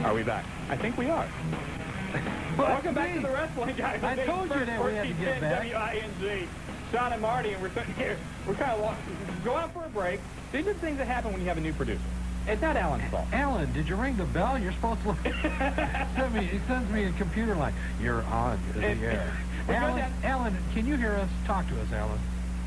Are we back? I think we are. Welcome back to the wrestling guys. I told you that we had to get back. WING. Shawn and Marty, and we're sitting here. We're kind of going out for a break. These are the things that happen when you have a new producer. It's not Alan's fault. Alan, did you ring the bell? You're supposed to. He sends me a computer line. You're on the air. Alan, can you hear us? Talk to us, Alan.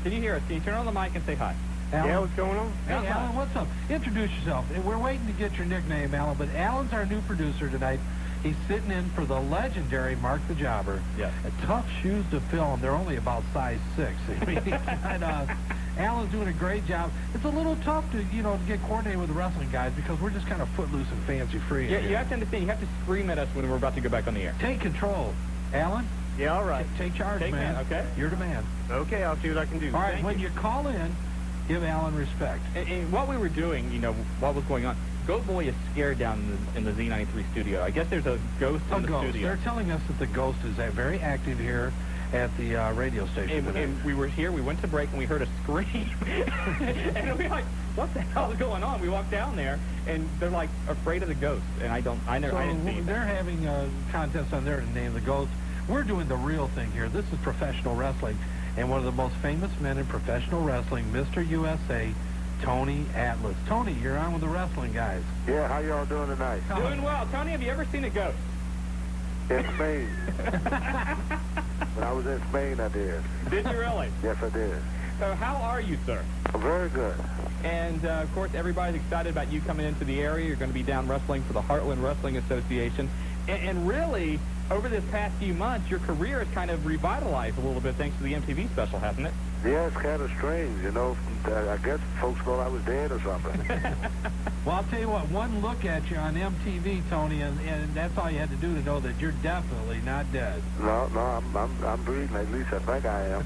Can you hear us? Can you turn on the mic and say hi? Alan? Yeah, what's going on? Hey, Alan, what's up? Introduce yourself. We're waiting to get your nickname, Alan, but Alan's our new producer tonight. He's sitting in for the legendary Mark the Jobber. Yes. Tough shoes to fill, and they're only about size 6. I mean, Alan's doing a great job. It's a little tough to, to get coordinated with the wrestling guys because we're just kind of footloose and fancy-free. Yeah, you have to understand. You have to scream at us when we're about to go back on the air. Take control. Alan? Yeah, all right. Take charge, man. Okay. You're the man. Okay, I'll see what I can do. All right, when you call in, give Alan respect. And what we were doing, what was going on, Goat Boy is scared down in the Z93 studio. I guess there's a ghost in the studio. They're telling us that the ghost is very active here at the radio station. And we were here, we went to break, and we heard a scream. And we were like, what the hell is going on? We walked down there, and they're like afraid of the ghost. And I didn't see it. They're having a contest on there to name the ghost. We're doing the real thing here. This is professional wrestling. And one of the most famous men in professional wrestling, Mr. USA, Tony Atlas. Tony, you're on with the wrestling guys. Yeah, how y'all doing tonight? Doing well. Tony, have you ever seen a ghost? In Spain. When I was in Spain, I did. Did you really? Yes, I did. So how are you, sir? Very good. And, of course, everybody's excited about you coming into the area. You're going to be down wrestling for the Heartland Wrestling Association. And really, over this past few months, your career has kind of revitalized a little bit thanks to the MTV special, hasn't it? Yeah, it's kind of strange, I guess folks thought I was dead or something. Well, I'll tell you what, one look at you on MTV, Tony, and that's all you had to do to know that you're definitely not dead. No, I'm breathing. At least I think I am.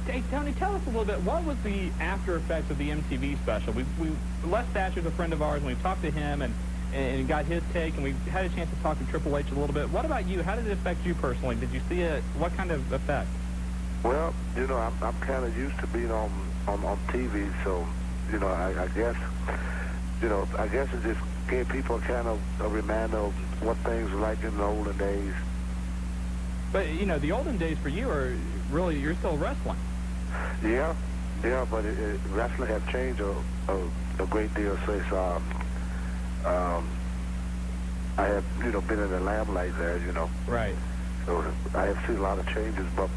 Hey, Tony, tell us a little bit. What was the after effects of the MTV special? Les Thatcher's a friend of ours, and we talked to him and got his take, and we had a chance to talk to Triple H a little bit. What about you? How did it affect you personally? Did you see it? What kind of effect? Well, I'm kind of used to being on TV, so, I guess it just gave people kind of a reminder of what things were like in the olden days. But, the olden days for you are really, you're still wrestling. Yeah, but wrestling has changed a great deal since I have, been in the limelight there, Right. So I have seen a lot of changes, but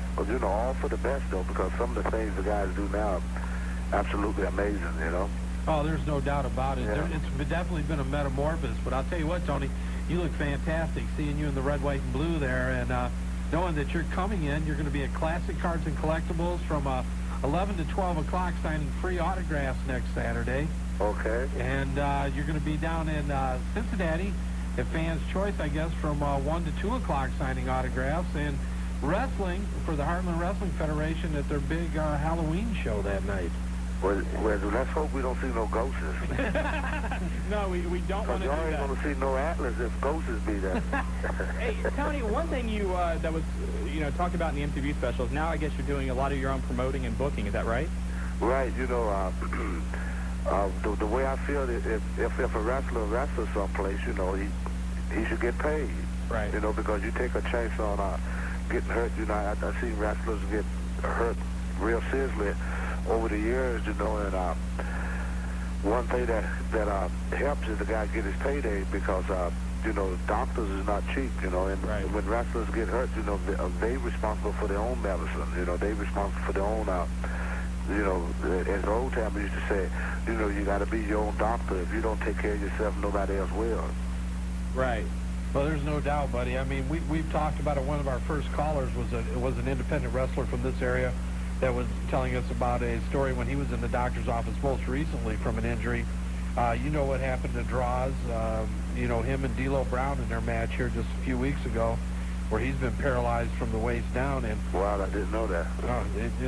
all for the best, though, because some of the things the guys do now are absolutely amazing, Oh, there's no doubt about it. Yeah. It's definitely been a metamorphosis, but I'll tell you what, Tony, you look fantastic seeing you in the red, white, and blue there, and knowing that you're coming in, you're going to be at Classic Cards and Collectibles from 11 to 12 o'clock signing free autographs next Saturday. Okay. And you're going to be down in Cincinnati at Fans' Choice, I guess, from 1 to 2 o'clock signing autographs, and wrestling for the Heartland Wrestling Federation at their big Halloween show that night. Well, let's hope we don't see no ghosts. No, we don't want to do that. Because y'all ain't going to see no Atlas if ghosts be there. Hey, Tony, one thing you that was, talked about in the MTV special is now I guess you're doing a lot of your own promoting and booking. Is that right? Right. The way I feel, if a wrestler wrestles someplace, he should get paid. Right. Because you take a chance on getting hurt. I've seen wrestlers get hurt real seriously over the years, and one thing that helps is the guy get his payday because, doctors is not cheap, and right. When wrestlers get hurt, they responsible for their own medicine, they responsible for their own, as the old timers used to say, you got to be your own doctor. If you don't take care of yourself, nobody else will. Right. Well, there's no doubt, buddy. I mean, we've talked about it. One of our first callers was an independent wrestler from this area that was telling us about a story when he was in the doctor's office most recently from an injury. What happened to Droz, him and D'Lo Brown in their match here just a few weeks ago, where he's been paralyzed from the waist down. And wow, I didn't know that.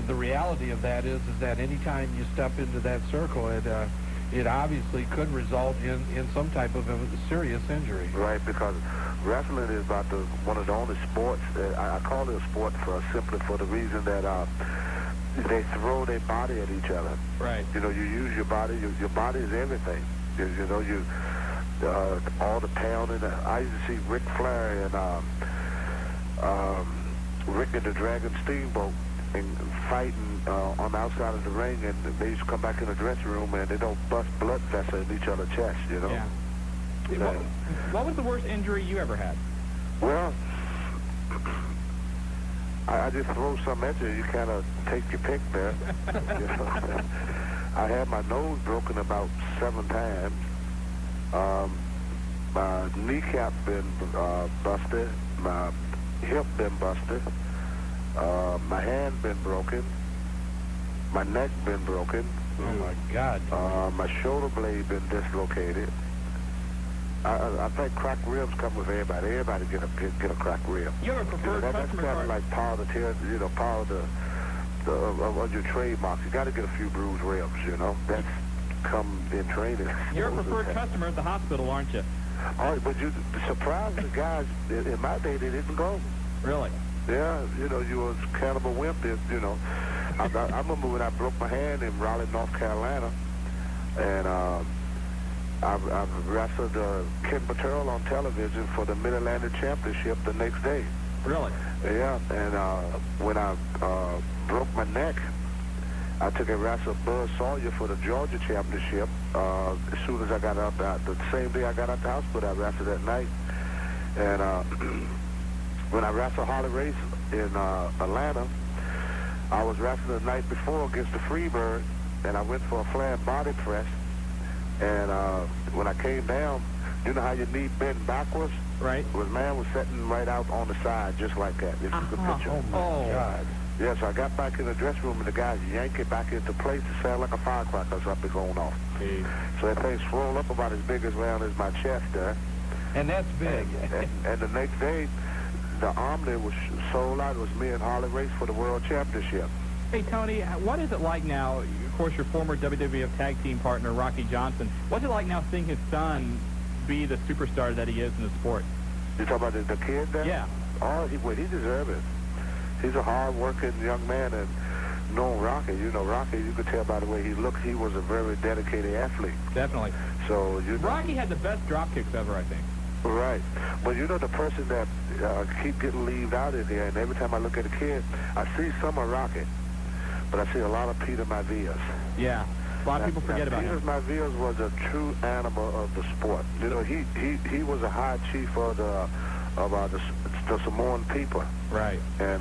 The reality of that is that anytime you step into that circle, it obviously could result in some type of a serious injury. Right, because wrestling is about one of the only sports, I call it a sport simply for the reason that they throw their body at each other. Right. You use your body. Your body is everything. all the pounding. I used to see Ric Flair and Rick and the Dragon Steamboat and fighting on the outside of the ring, and they used to come back in the dressing room and they don't bust blood vessels in each other's chest, you know. Yeah. What was the worst injury you ever had? Well, I just throw something at you. You kind of take your pick there. You know? I had my nose broken about 7 times. My kneecap been busted. My hip been busted. My hand been broken. My neck been broken. Oh my God. My shoulder blade been dislocated. I think cracked ribs come with everybody. Everybody get a cracked rib. You have a preferred That's customer kind card. of like part of the part of your trademarks. You got to get a few bruised ribs. You know, that's come in training. You're a preferred customer at the hospital, aren't you? All right, but you surprised the guys. In my day, they didn't go. Really? Yeah, you know, you was kind of a wimp. You know, I remember when I broke my hand in Raleigh, North Carolina, and I wrestled Ken Paterno on television for the Mid-Atlantic Championship the next day. Really? Yeah, and when I broke my neck, I took a wrestle Buzz Sawyer for the Georgia Championship. As soon as I got out, the same day I got out the hospital, I wrestled that night. And when I wrestled Harley Race in Atlanta, I was wrestling the night before against the Freebird, and I went for a flat body press. And when I came down, you know how your knee bent backwards? Right. Well, the man was sitting right out on the side, just like that, if you could picture. Oh my God. Yeah, so I got back in the dressing room, and the guys yanked it back into place. It sounded like a firecracker or something going off. Jeez. So that thing swelled up about as big as round as my chest there. And that's big. And the next day, the Omni was sold out. It was me and Harley Race for the World Championship. Hey, Tony, what is it like now? Of course, your former WWF tag team partner, Rocky Johnson. What's it like now seeing his son be the superstar that he is in the sport? You talking about the kid there? Yeah. Oh, he deserves it. He's a hard-working young man, and knowing Rocky, you know, Rocky, you could tell by the way he looked, he was a very dedicated athlete. Definitely. So, you know, Rocky had the best drop kicks ever, I think. right. But you know, the person that keep getting leaved out in here, and every time I look at a kid, I see some of Rocky, but I see a lot of Peter Mavillas. Yeah. A lot of people forget about Peter him. Mavillas was a true animal of the sport. You know, he was a high chief of the Samoan people. Right. And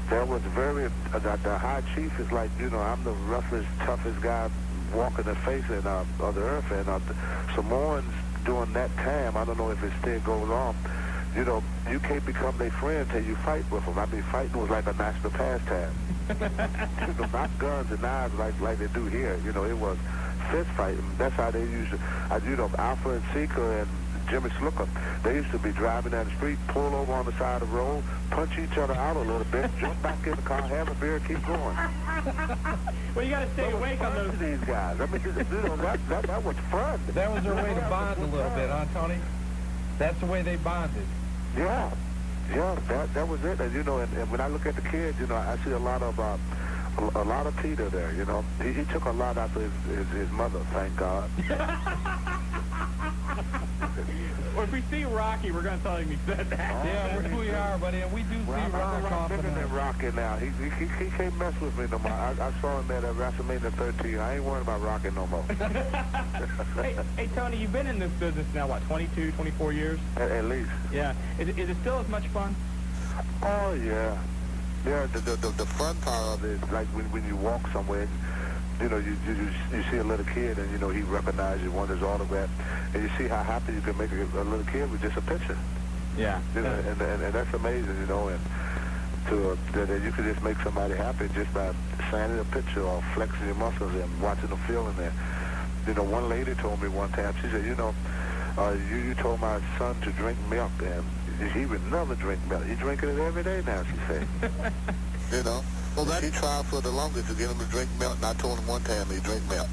that was very, the high chief is like, you know, I'm the roughest, toughest guy walking the face of the earth. And the Samoans during that time, I don't know if it still goes on, you know, you can't become their friend until you fight with them. I mean, fighting was like a national pastime. You know, not guns and knives like they do here. You know, it was fist fighting. That's how they used to, you know, Alpha and Seeker and Jimmy Slooker, they used to be driving down the street, pull over on the side of the road, punch each other out a little bit, jump back in the car, have a beer, keep going. Well, you got to stay awake on those. These guys. I mean, you know, that was fun. That was their way to bond a little bit, huh, Tony? That's the way they bonded. Yeah, that was it. And you know, and when I look at the kids, you know, I see a lot of Peter there. You know, he took a lot after his mother. Thank God. Well, if we see Rocky, we're going to tell him he said that. Yeah, we are, buddy, and we do see Rock I'm often. bigger than Rocky now. He can't mess with me no more. I saw him at WrestleMania 13. I ain't worried about Rocky no more. Hey, Tony, you've been in this business now, what, 22, 24 years? At least. Yeah. Is it still as much fun? Oh, yeah. Yeah, the fun part of it is like when you walk somewhere, you know, you see a little kid and, you know, he recognizes you, wants his autograph, and you see how happy you can make a little kid with just a picture. Yeah. You know, and that's amazing, you know, and that you can just make somebody happy just by signing a picture or flexing your muscles and watching them feeling there. You know, one lady told me one time, she said, you know, you told my son to drink milk, and he would never drink milk. He's drinking it every day now, she said. You know? Well, he tried for the longest to get him to drink milk, and I told him one time he drink milk.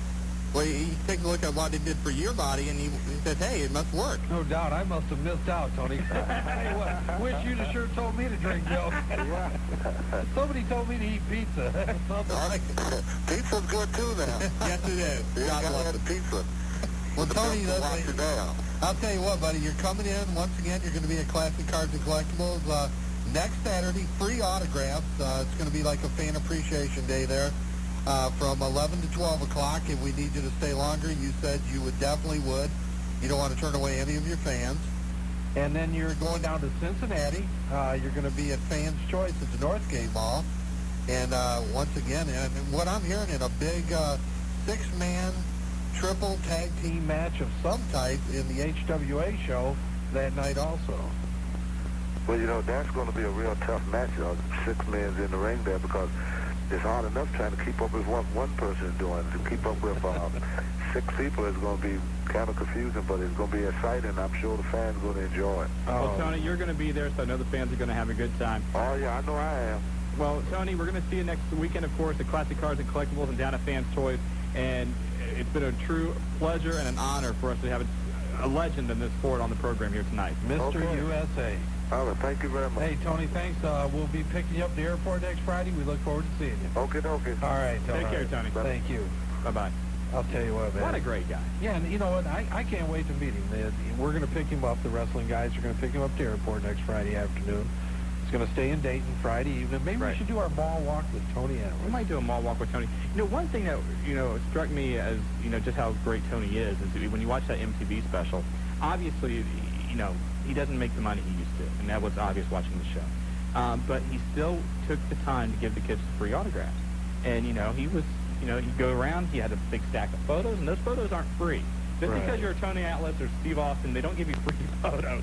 Well, he takes a look at what it did for your body, and he said, hey, it must work. No doubt. I must have missed out, Tony. Hey, what? Wish you'd have sure told me to drink milk. Somebody told me to eat pizza. Pizza's good, too, now. Yes, it is. You God gotta bless have it. the pizza. Well, Tony, wash it down. I'll tell you what, buddy, you're coming in. Once again, you're going to be at Classic Cards and Collectibles next Saturday. Free autographs. It's going to be like a fan appreciation day there from 11 to 12 o'clock. If we need you to stay longer, you said you definitely would. You don't want to turn away any of your fans. And then you're going down to Cincinnati. You're going to be at Fans' Choice at the Northgate Mall. And once again, and what I'm hearing in a big six-man triple tag team match of some type in the HWA show that night also. Well, you know, that's going to be a real tough match. 6 men in the ring there, because it's hard enough trying to keep up with what one person is doing. To keep up with 6 people is going to be kind of confusing, but it's going to be exciting. I'm sure the fans are going to enjoy it. Well, Tony, you're going to be there, so I know the fans are going to have a good time. Oh, yeah, I know I am. Well, Tony, we're going to see you next weekend, of course, at Classic Cards and Collectibles and down at Fans' Choice. And it's been a true pleasure and an honor for us to have a legend in this sport on the program here tonight. Mr. USA. All right, thank you very much. Hey, Tony, thanks. We'll be picking you up at the airport next Friday. We look forward to seeing you. Okay. All right, Tony. Take care, Tony. Thank you. Bye-bye. I'll tell you what, man. What a great guy. Yeah, and you know what? I can't wait to meet him. We're going to pick him up. The wrestling guys are going to pick him up at the airport next Friday afternoon. He's going to stay in Dayton Friday evening. Maybe we should do our mall walk with Tony Allen. We might do a mall walk with Tony. You know, one thing that, struck me as, just how great Tony is when you watch that MTV special, obviously, he doesn't make the money he used to, and that was obvious watching the show. But he still took the time to give the kids free autographs. And, he was, he'd go around, he had a big stack of photos, and those photos aren't free. Just because you're a Tony Atlas or Steve Austin, they don't give you free photos.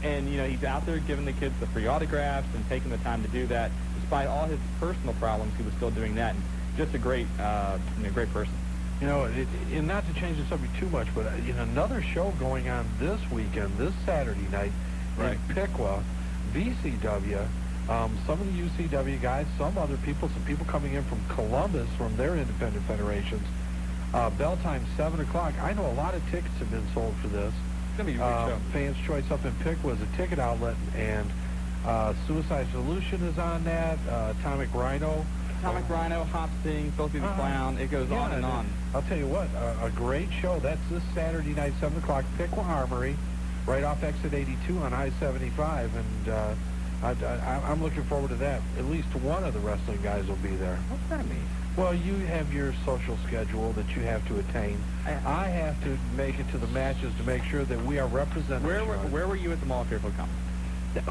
And, he's out there giving the kids the free autographs and taking the time to do that. Despite all his personal problems, he was still doing that. And just a great, great person. And not to change the subject too much, but another show going on this weekend, this Saturday night in Piqua, VCW. Some of the UCW guys, some other people, some people coming in from Columbus from their independent federations. Bell time 7 o'clock. I know a lot of tickets have been sold for this. It's going to be a great show. Fans' Choice up in Piqua is a ticket outlet, and Suicide Solution is on that. Atomic Rhino, Hop Sing, Filthy the Clown. It goes on and on. I'll tell you what, a great show. That's this Saturday night, 7 o'clock, Piqua Armory, right off exit 82 on I-75, and I'm looking forward to that. At least one of the wrestling guys will be there. What's that mean? Well, you have your social schedule that you have to attain. I have to make it to the matches to make sure that we are represented. Where were you at the mall, Fearful Company?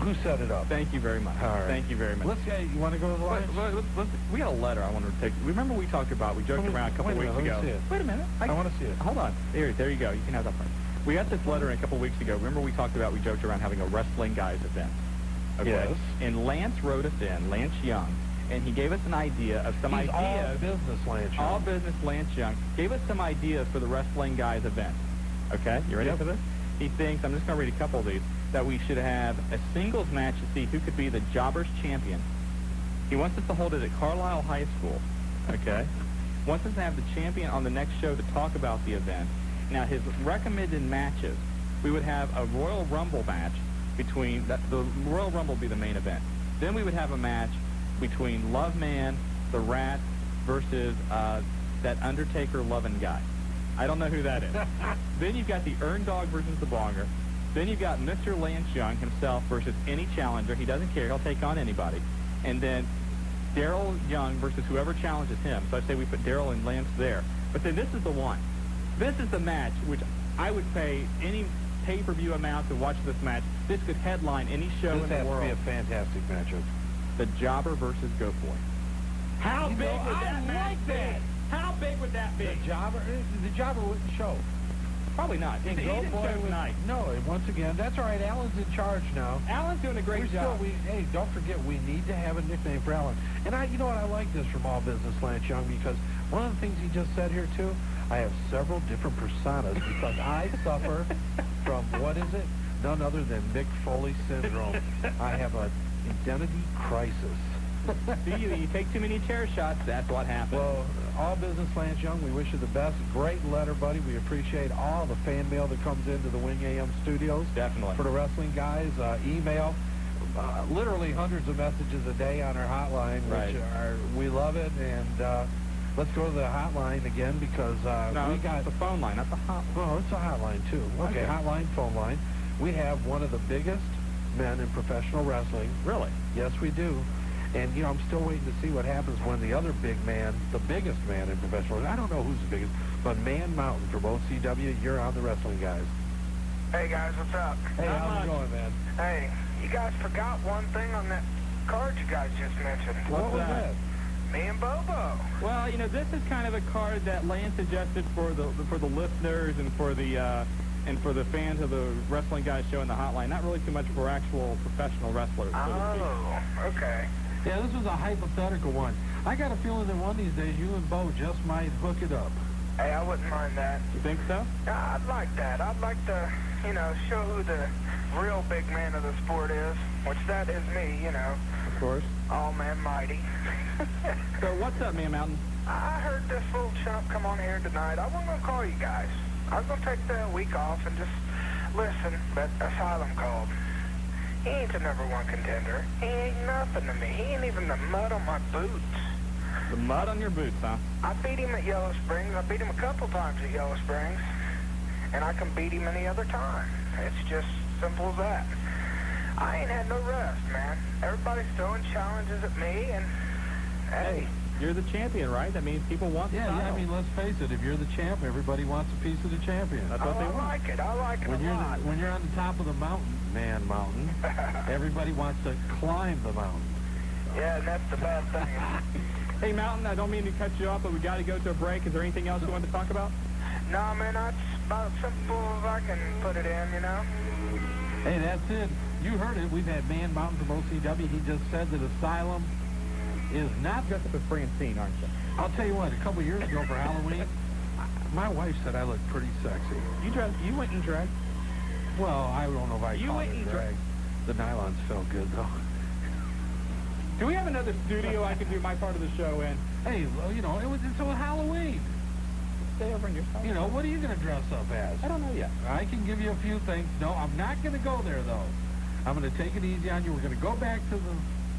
Who set it up? Thank you very much. All right. Thank you very much. You want to go to the line? We got a letter I wanted to take. Remember we talked about, we joked around a couple weeks ago. Wait a minute. I want to see it. Hold on. There you go. You can have that part. We got this letter in a couple weeks ago. Remember we talked about, we joked around having a wrestling guys event. Okay? Yes. And Lance wrote us in, Lance Young, and he gave us an idea of some ideas. All business, Lance Young. All business, Lance Young. Gave us some ideas for the wrestling guys event. Okay? You ready for this? He thinks, I'm just going to read a couple of these, that we should have a singles match to see who could be the Jobbers champion. He wants us to hold it at Carlisle High School. Okay? Wants us to have the champion on the next show to talk about the event. Now, his recommended matches, we would have a Royal Rumble match between, the Royal Rumble would be the main event. Then we would have a match between Love Man, the Rat, versus that Undertaker loving guy. I don't know who that is. Then you've got the Earn Dog versus the Bonger. Then you've got Mr. Lance Young himself versus any challenger. He doesn't care. He'll take on anybody. And then Daryl Young versus whoever challenges him. So I say we put Daryl and Lance there. But then this is the one. This is the match which I would pay any pay-per-view amount to watch this match. This could headline any show in the world. This has to be a fantastic matchup. The Jobber versus Goat Boy. How big would that match be? How big would that be? The Jobber wouldn't show. Probably not. He didn't show tonight. No, once again, that's all right. Alan's in charge now. Alan's doing a great job. Hey, don't forget, we need to have a nickname for Alan. And you know what, I like this from All Business, Lance Young, because one of the things he just said here, too, I have several different personas because I suffer from, what is it? None other than Mick Foley syndrome. I have an identity crisis. See, you take too many chair shots, that's what happens. Well, All Business, Lance Young, we wish you the best. Great letter, buddy. We appreciate all the fan mail that comes into the Wing AM studios. Definitely. For the wrestling guys, email. Literally hundreds of messages a day on our hotline, which we love it. And let's go to the hotline again because No, we got the phone line, not the hotline. Oh, it's a hotline too. Okay, hotline, phone line. We have one of the biggest men in professional wrestling. Really? Yes, we do. And, you know, I'm still waiting to see what happens when the other big man, the biggest man in professional wrestling, I don't know who's the biggest, but Man Mountain from OCW, you're on the Wrestling Guys. Hey, guys, what's up? Hey, how's it going, man? Hey, you guys forgot one thing on that card you guys just mentioned. What was that? Me and Bobo. Well, you know, this is kind of a card that Lance suggested for the listeners and for the fans of the Wrestling Guys show in the hotline. Not really too much for actual professional wrestlers. So to speak. Oh, okay. Yeah, this was a hypothetical one. I got a feeling that one of these days you and Bo just might hook it up. Hey, I wouldn't mind that. You think so? Yeah, I'd like that. I'd like to, you know, show who the real big man of the sport is, which that is me, you know. Of course. All man mighty. So what's up, Man Mountain? I heard this little chump come on here tonight. I wasn't going to call you guys. I was going to take the week off and just listen, but Asylum called. He ain't the #1 contender. He ain't nothing to me. He ain't even the mud on my boots. The mud on your boots, huh? I beat him at Yellow Springs. I beat him a couple times at Yellow Springs. And I can beat him any other time. It's just simple as that. I ain't had no rest, man. Everybody's throwing challenges at me, and hey. You're the champion, right? That means people want the title. Yeah, I mean, let's face it. If you're the champ, everybody wants a piece of the champion. That's what they I want. like it. I like it a lot. When you're on the top of the mountain, Man Mountain, everybody wants to climb the mountain. Yeah, and that's the bad thing. Hey, Mountain, I don't mean to cut you off, but we got to go to a break. Is there anything else you want to talk about? No, man, that's about as simple as I can put it in, you know? Hey, that's it. You heard it. We've had Man Mountain from OCW. He just said that Asylum is not Dressed up as Francine, aren't you? I'll tell you what, a couple years ago for Halloween, my wife said I looked pretty sexy. You went in drag. Well, I don't know if I You call went it in drag. The nylons felt good, though. Do we have another studio I can do my part of the show in? Hey, well, you know, it's on Halloween. Stay over in your side. You know, what are you going to dress up as? I don't know yet. I can give you a few things. No, I'm not going to go there, though. I'm going to take it easy on you. We're going to go back to the...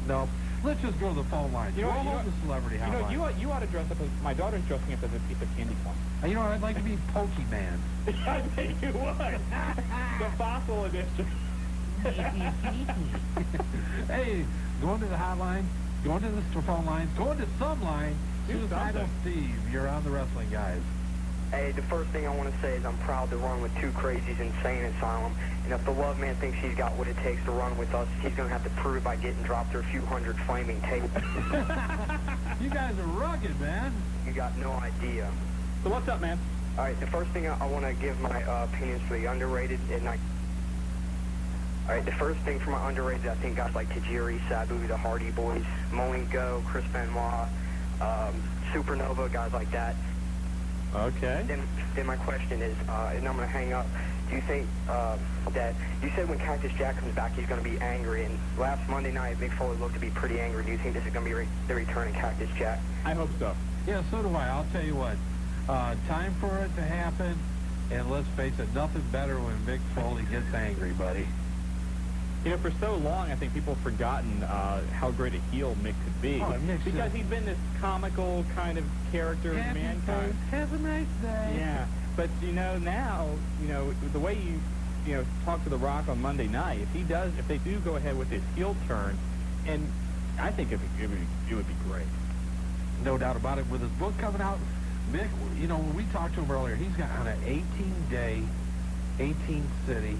No, let's just go to the phone line. You know what, the celebrity hotline. You ought to dress up as... My daughter's dressing up as a piece of candy corn. You know, I'd like to be Pokemon. I think you would. The fossil edition. Hey, going to the hotline, going to the phone line, going to some line. Suicidal Steve, you're on the Wrestling Guys. Hey, the first thing I want to say is I'm proud to run with two crazies insane asylum. And if the Love Man thinks he's got what it takes to run with us, he's going to have to prove it by getting dropped through a few hundred flaming tables. You guys are rugged, man. You got no idea. So what's up, man? All right, the first thing I want to give my opinions for the underrated. All right, the first thing for my underrated, I think guys like Tajiri, Sabu, the Hardy Boys, Malenko, Chris Benoit, Supernova, guys like that. Okay. Then my question is, and I'm going to hang up, do you think that, you said when Cactus Jack comes back he's going to be angry, and last Monday night Mick Foley looked to be pretty angry. Do you think this is going to be the return of Cactus Jack? I hope so. Yeah, so do I. I'll tell you what. Time for it to happen, and let's face it, nothing better when Mick Foley gets angry, buddy. You know, for so long, I think people have forgotten how great a heel Mick could be. Oh, because he's been this comical kind of character of mankind. Have a nice day. Yeah, but you know now, you know the way you talk to The Rock on Monday night. If they do go ahead with this heel turn, and I think it would be great. No doubt about it. With his book coming out, Mick, you know, when we talked to him earlier, he's got on an 18-day, 18-city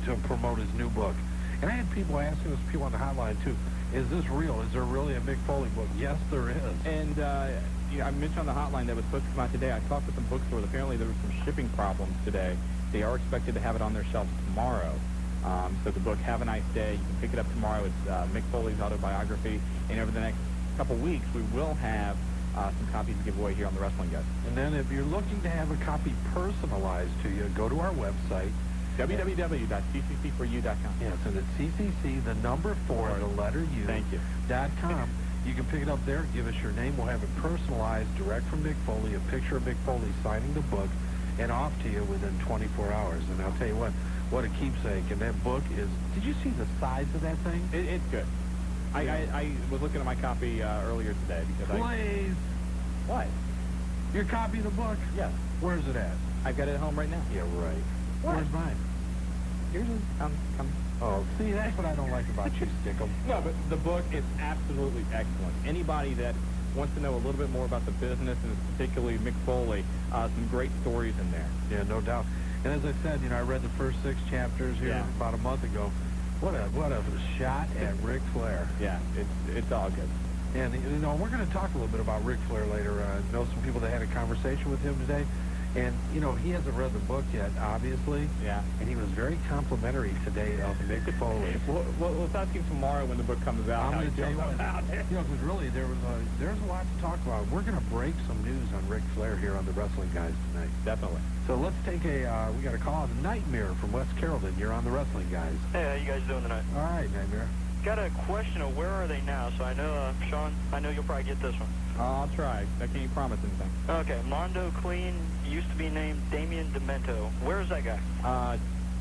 to promote his new book. And I had people asking us, people on the hotline, too, is this real? Is there really a Mick Foley book? Yes, there is. And I mentioned on the hotline that was supposed to come out today. I talked with some bookstores. Apparently there were some shipping problems today. They are expected to have it on their shelves tomorrow. So the book, Have a Nice Day, you can pick it up tomorrow. It's Mick Foley's autobiography. And over the next couple weeks, we will have some copies to give away here on the Wrestling Guys. And then if you're looking to have a copy personalized to you, go to our website, www.ccc4u.com. Yes, and it's CCC, the number 4, the letter U. Thank you. .com. You can pick it up there, give us your name. We'll have it personalized, direct from Mick Foley, a picture of Mick Foley signing the book, and off to you within 24 hours. And I'll tell you what a keepsake. And that book is, did you see the size of that thing? It's good. I was looking at my copy earlier today because What? Your copy of the book? Yes. Where's it at? I've got it at home right now. Yeah, right. What? Where's mine? Here's it. Come. Oh, see, that's what I don't like about you, Stickum. No, but the book is absolutely excellent. Anybody that wants to know a little bit more about the business, and particularly Mick Foley, some great stories in there. Yeah, no doubt. And as I said, I read the first 6 chapters here about a month ago. What a shot at Ric Flair. Yeah, it's all good. And, we're going to talk a little bit about Ric Flair later. I know some people that had a conversation with him today. And, he hasn't read the book yet, obviously. Yeah. And he was very complimentary today of Mick Foley. Well, let's ask him tomorrow when the book comes out. I'm going to tell you what, because really there's a lot to talk about. We're going to break some news on Ric Flair here on the Wrestling Guys tonight. Definitely. So let's take we got a call on Nightmare from West Carrollton. You're on the Wrestling Guys. Hey, how you guys doing tonight? All right, Nightmare. Got a question of where are they now? So I know, Shawn, I know you'll probably get this one. I'll try. I can't promise anything. Okay, Mondo Clean used to be named Damian Demento. Where's that guy?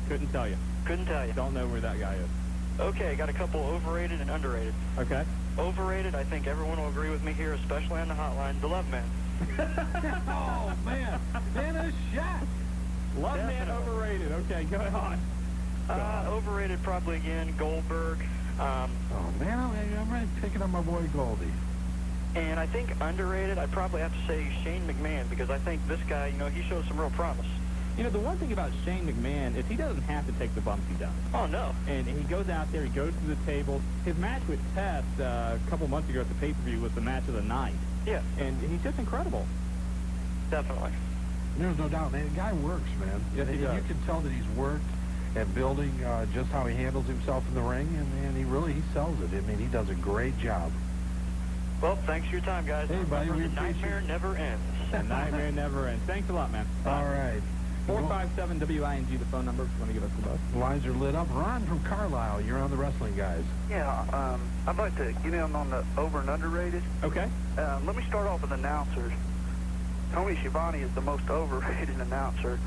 Couldn't tell you. Couldn't tell you. Don't know where that guy is. Okay, got a couple overrated and underrated. Okay. Overrated, I think everyone will agree with me here, especially on the hotline, the Love Man. Oh, man. Man, a shot. Love Man Definitely. overrated. Okay, go on. Overrated probably again, Goldberg. Oh, man, I'm right picking up my boy Goldie. And I think underrated, I'd probably have to say Shane McMahon, because I think this guy, he shows some real promise. The one thing about Shane McMahon is he doesn't have to take the bumps he does. Oh, no. And he goes out there, he goes to the table. His match with Test a couple months ago at the pay-per-view was the match of the night. Yeah. And he's just incredible. Definitely. There's no doubt, man. The guy works, man. Yes, he does. You can tell that he's worked at building just how he handles himself in the ring, and he sells it. I mean, he does a great job. Well, thanks for your time, guys. Hey, buddy, we The appreciate nightmare never ends. The nightmare never ends. Thanks a lot, man. All right. 457-WING, the phone number if you want to give us a buzz. Lines are lit up. Ron from Carlisle, you're on the Wrestling Guys. Yeah, I'd like to get in on the over and underrated. Okay. Let me start off with announcers. Tony Schiavone is the most overrated announcer.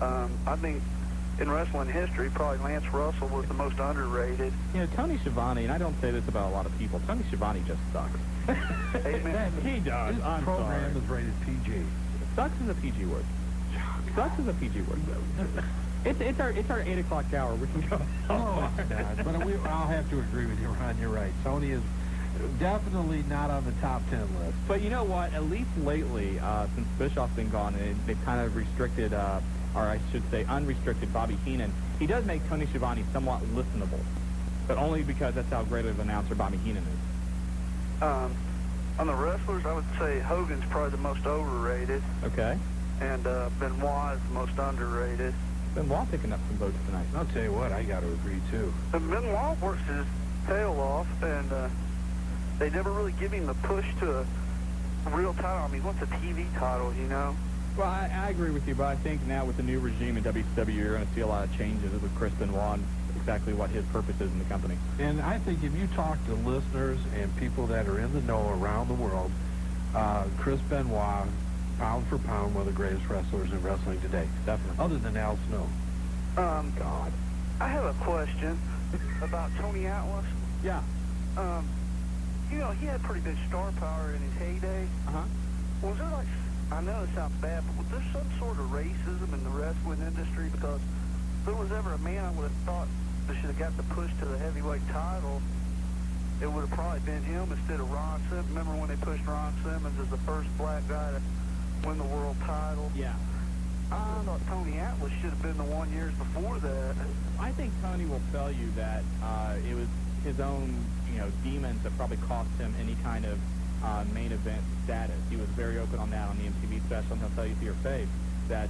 I think in wrestling history, probably Lance Russell was the most underrated. Tony Schiavone, and I don't say this about a lot of people, Tony Schiavone just sucks. Amen. He does. This I'm program sorry. is rated PG. Sucks is a PG word. Sucks is a PG word. It's our 8 o'clock hour. We can go. Oh, it's not. But I'll have to agree with you, Ron. You're right. Tony is definitely not on the top 10 list. But you know what? At least lately, since Bischoff's been gone, and they've kind of restricted, or I should say unrestricted, Bobby Heenan, he does make Tony Schiavone somewhat listenable. But only because that's how great of an announcer Bobby Heenan is. On the wrestlers, I would say Hogan's probably the most overrated, Okay. and Benoit is the most underrated. Benoit picking up some votes tonight. I'll tell you what, I got to agree, too. Benoit works his tail off, and they never really give him the push to a real title. I mean, what's a TV title, Well, I agree with you, but I think now with the new regime in WCW, you're going to see a lot of changes with Chris Benoit and exactly what his purpose is in the company. And I think if you talk to listeners and people that are in the know around the world, Chris Benoit, pound for pound, one of the greatest wrestlers in wrestling today. Definitely. Other than Al Snow. God. I have a question about Tony Atlas. Yeah. He had pretty big star power in his heyday. Uh-huh. Was there I know it sounds bad, but was there some sort of racism in the wrestling industry? Because if there was ever a man I would have thought that should have got the push to the heavyweight title, it would have probably been him instead of Ron Simmons. Remember when they pushed Ron Simmons as the first black guy to win the world title? Yeah. I thought Tony Atlas should have been the one years before that. I think Tony will tell you that it was his own, demons that probably cost him any kind of main event status. He was very open on that on the MTV special, and he'll tell you to your face that,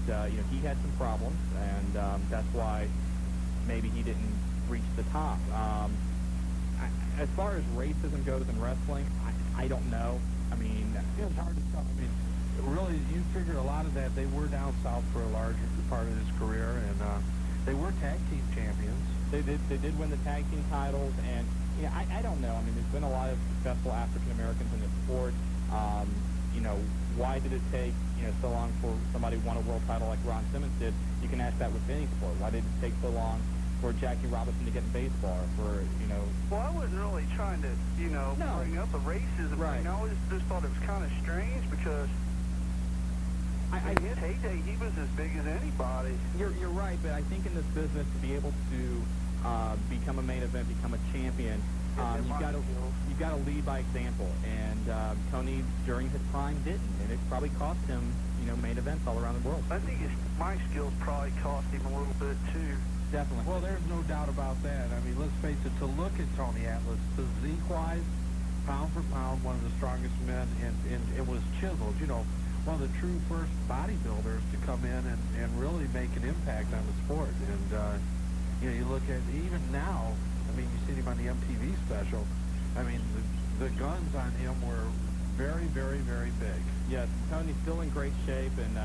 he had some problems, and that's why maybe he didn't reach the top. As far as racism goes in wrestling, I don't know. I mean, It's hard to tell. I mean, really, you figure a lot of that, they were down south for a larger part of his career, and they were tag team champions. They did win the tag team titles, and I don't know. I mean, there's been a lot of successful African Americans in the sport. Why did it take so long for somebody who won a world title like Ron Simmons did? You can ask that with any sport. Why did it take so long for Jackie Robinson to get in baseball, or for, you know... Well, I wasn't really trying to, you know, bring up the racism. Right. I always just thought it was kind of strange because in his heyday, he was as big as anybody. You're right, but I think in this business, to be able to become a main event, become a champion, you've got to lead by example. And Tony, during his prime, didn't, and it probably cost him, you know, main events all around the world. I think my skills probably cost him a little bit too. Definitely. Well, there's no doubt about that. I mean, let's face it, to look at Tony Atlas, physique-wise, pound for pound, one of the strongest men, and it was chiseled, you know, one of the true first bodybuilders to come in and really make an impact on the sport. And, you know, you look at, even now, I mean, you see him on the MTV special, I mean, the guns on him were very, very, very big. Yes, Tony's still in great shape, and,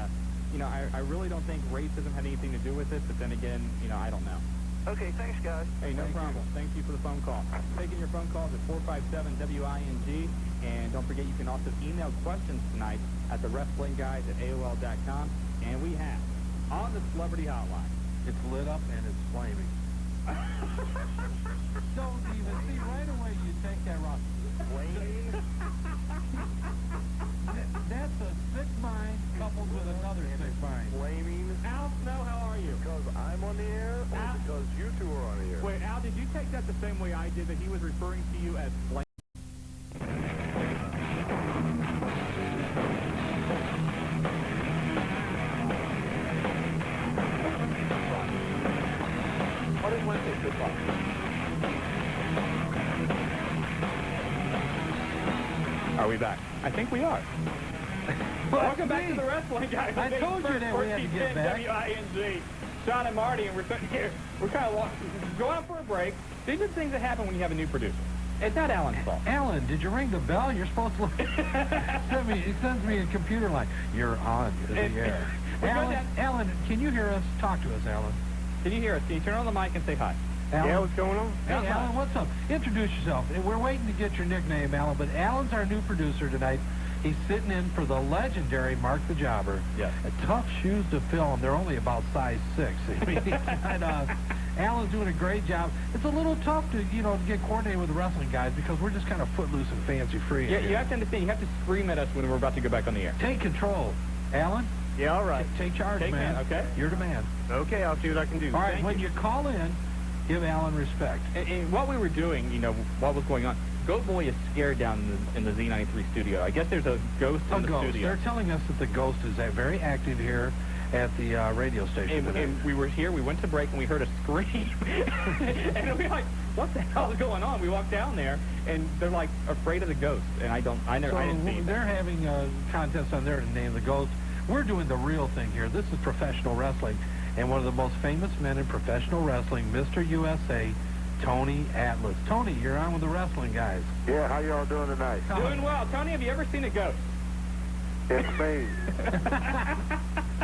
you know, I really don't think racism had anything to do with it, but then again, you know, I don't know. Okay, thanks, guys. Hey, no problem. Thank you for the phone call. Taking your phone calls at 457-WING, and don't forget you can also email questions tonight at thewrestlingguys@AOL.com, and we have on the Celebrity Hotline. It's lit up and it's flaming. Don't even see right away you take that rock. Flaming? That's a sick mind coupled with another sick mind. Flaming? Al Snow, how are you? Because I'm on the air or Al, because you two are on the air? Wait, Al, did you take that the same way I did, that he was referring to you as flame? What is Wednesday so far? Are we back? I think we are. Welcome back to the Wrestling Guys. I told you that we had to get back. WING. Shawn and Marty, and we're sitting here. We're kind of going out for a break. These are things that happen when you have a new producer. It's not Alan's fault. Alan, did you ring the bell? You're supposed to look. It sends me a computer line. You're on the air. Alan, can you hear us? Talk to us, Alan. Can you hear us? Can you turn on the mic and say hi? Alan? Yeah, what's going on? Hey, Alan, what's up? Introduce yourself. We're waiting to get your nickname, Alan, but Alan's our new producer tonight. He's sitting in for the legendary Mark the Jobber. Yes. Tough shoes to fill, and they're only about size 6. I mean, Alan's doing a great job. It's a little tough to, you know, to get coordinated with the wrestling guys because we're just kind of footloose and fancy-free. Yeah, you have to understand. You have to scream at us when we're about to go back on the air. Take control. Alan? Yeah, all right. Take charge, man. Okay. You're the man. Okay, I'll see what I can do. All right, when you call in, give Alan respect. And what we were doing, you know, what was going on, Goat Boy is scared down in the Z93 studio. I guess there's a ghost in the studio. They're telling us that the ghost is very active here at the radio station. And we were here, we went to break, and we heard a scream. And we were like, what the hell is going on? We walked down there, and they're like afraid of the ghost. And I didn't see that. They're having a contest on there to name the ghost. We're doing the real thing here. This is professional wrestling. And one of the most famous men in professional wrestling, Mr. USA, Tony Atlas. Tony, you're on with the Wrestling Guys. Yeah, how y'all doing tonight? Doing well. Tony, have you ever seen a ghost? In Spain.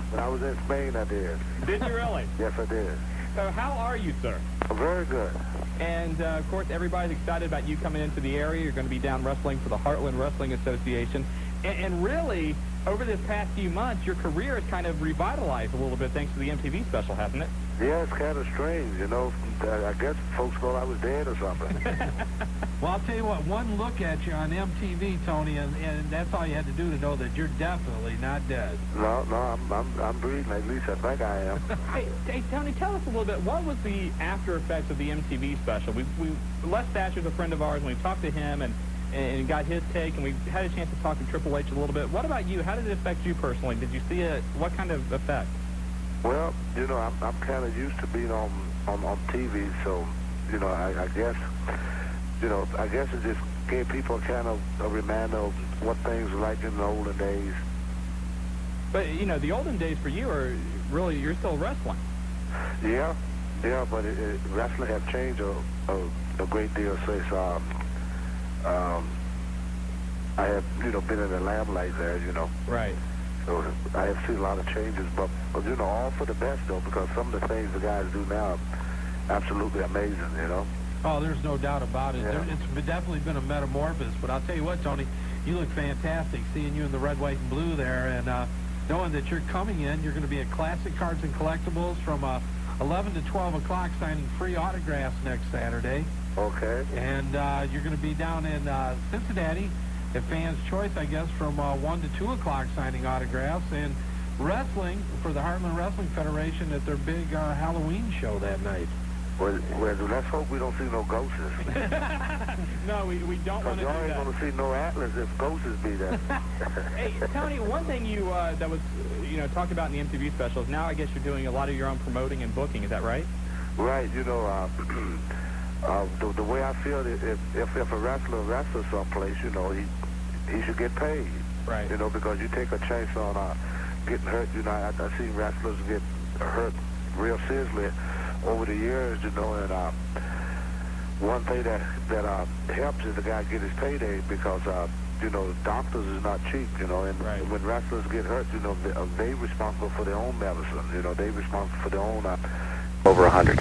When I was in Spain, I did. Did you really? Yes, I did. So how are you, sir? Very good. And, of course, everybody's excited about you coming into the area. You're going to be down wrestling for the Heartland Wrestling Association. And really, over this past few months, your career has kind of revitalized a little bit thanks to the MTV special, hasn't it? Yeah, it's kind of strange, you know. I guess folks thought I was dead or something. Well, I'll tell you what, one look at you on MTV, Tony, and that's all you had to do to know that you're definitely not dead. No, I'm breathing. At least I think I am. Hey, Tony, tell us a little bit. What was the after effects of the MTV special? Les Thatcher's a friend of ours, and we talked to him and got his take, and we had a chance to talk to Triple H a little bit. What about you? How did it affect you personally? Did you see it? What kind of effect? Well, you know, I'm kind of used to being on TV, so, you know, I guess it just gave people kind of a reminder of what things were like in the olden days. But, you know, the olden days for you are really, you're still wrestling. Yeah, but wrestling have changed a great deal since I have, you know, been in the limelight there, you know. Right. So I have seen a lot of changes, but you know, all for the best, though, because some of the things the guys do now are absolutely amazing, you know. Oh, there's no doubt about it. Yeah. It's definitely been a metamorphosis, but I'll tell you what, Tony, you look fantastic seeing you in the red, white, and blue there, and knowing that you're coming in, you're going to be at Classic Cards and Collectibles from 11 to 12 o'clock, signing free autographs next Saturday. Okay. And you're going to be down in Cincinnati at Fans' Choice, I guess, from 1 to 2 o'clock signing autographs. And wrestling for the Heartland Wrestling Federation at their big Halloween show that night. Well, let's hope we don't see no ghosts. No, we don't want to do that. Y'all ain't going to see no Atlas if ghosts be there. Hey, Tony, one thing you that was talked about in the MTV specials. Now I guess you're doing a lot of your own promoting and booking. Is that right? Right. You know, the way I feel, if a wrestler wrestles someplace, you know, he should get paid. Right. You know, because you take a chance on getting hurt. You know, I've seen wrestlers get hurt real seriously over the years, you know, and one thing that helps is the guy get his payday because, you know, doctors is not cheap, you know, and when wrestlers get hurt, you know, they responsible for their own medicine, you know, they responsible for their own... Over 100.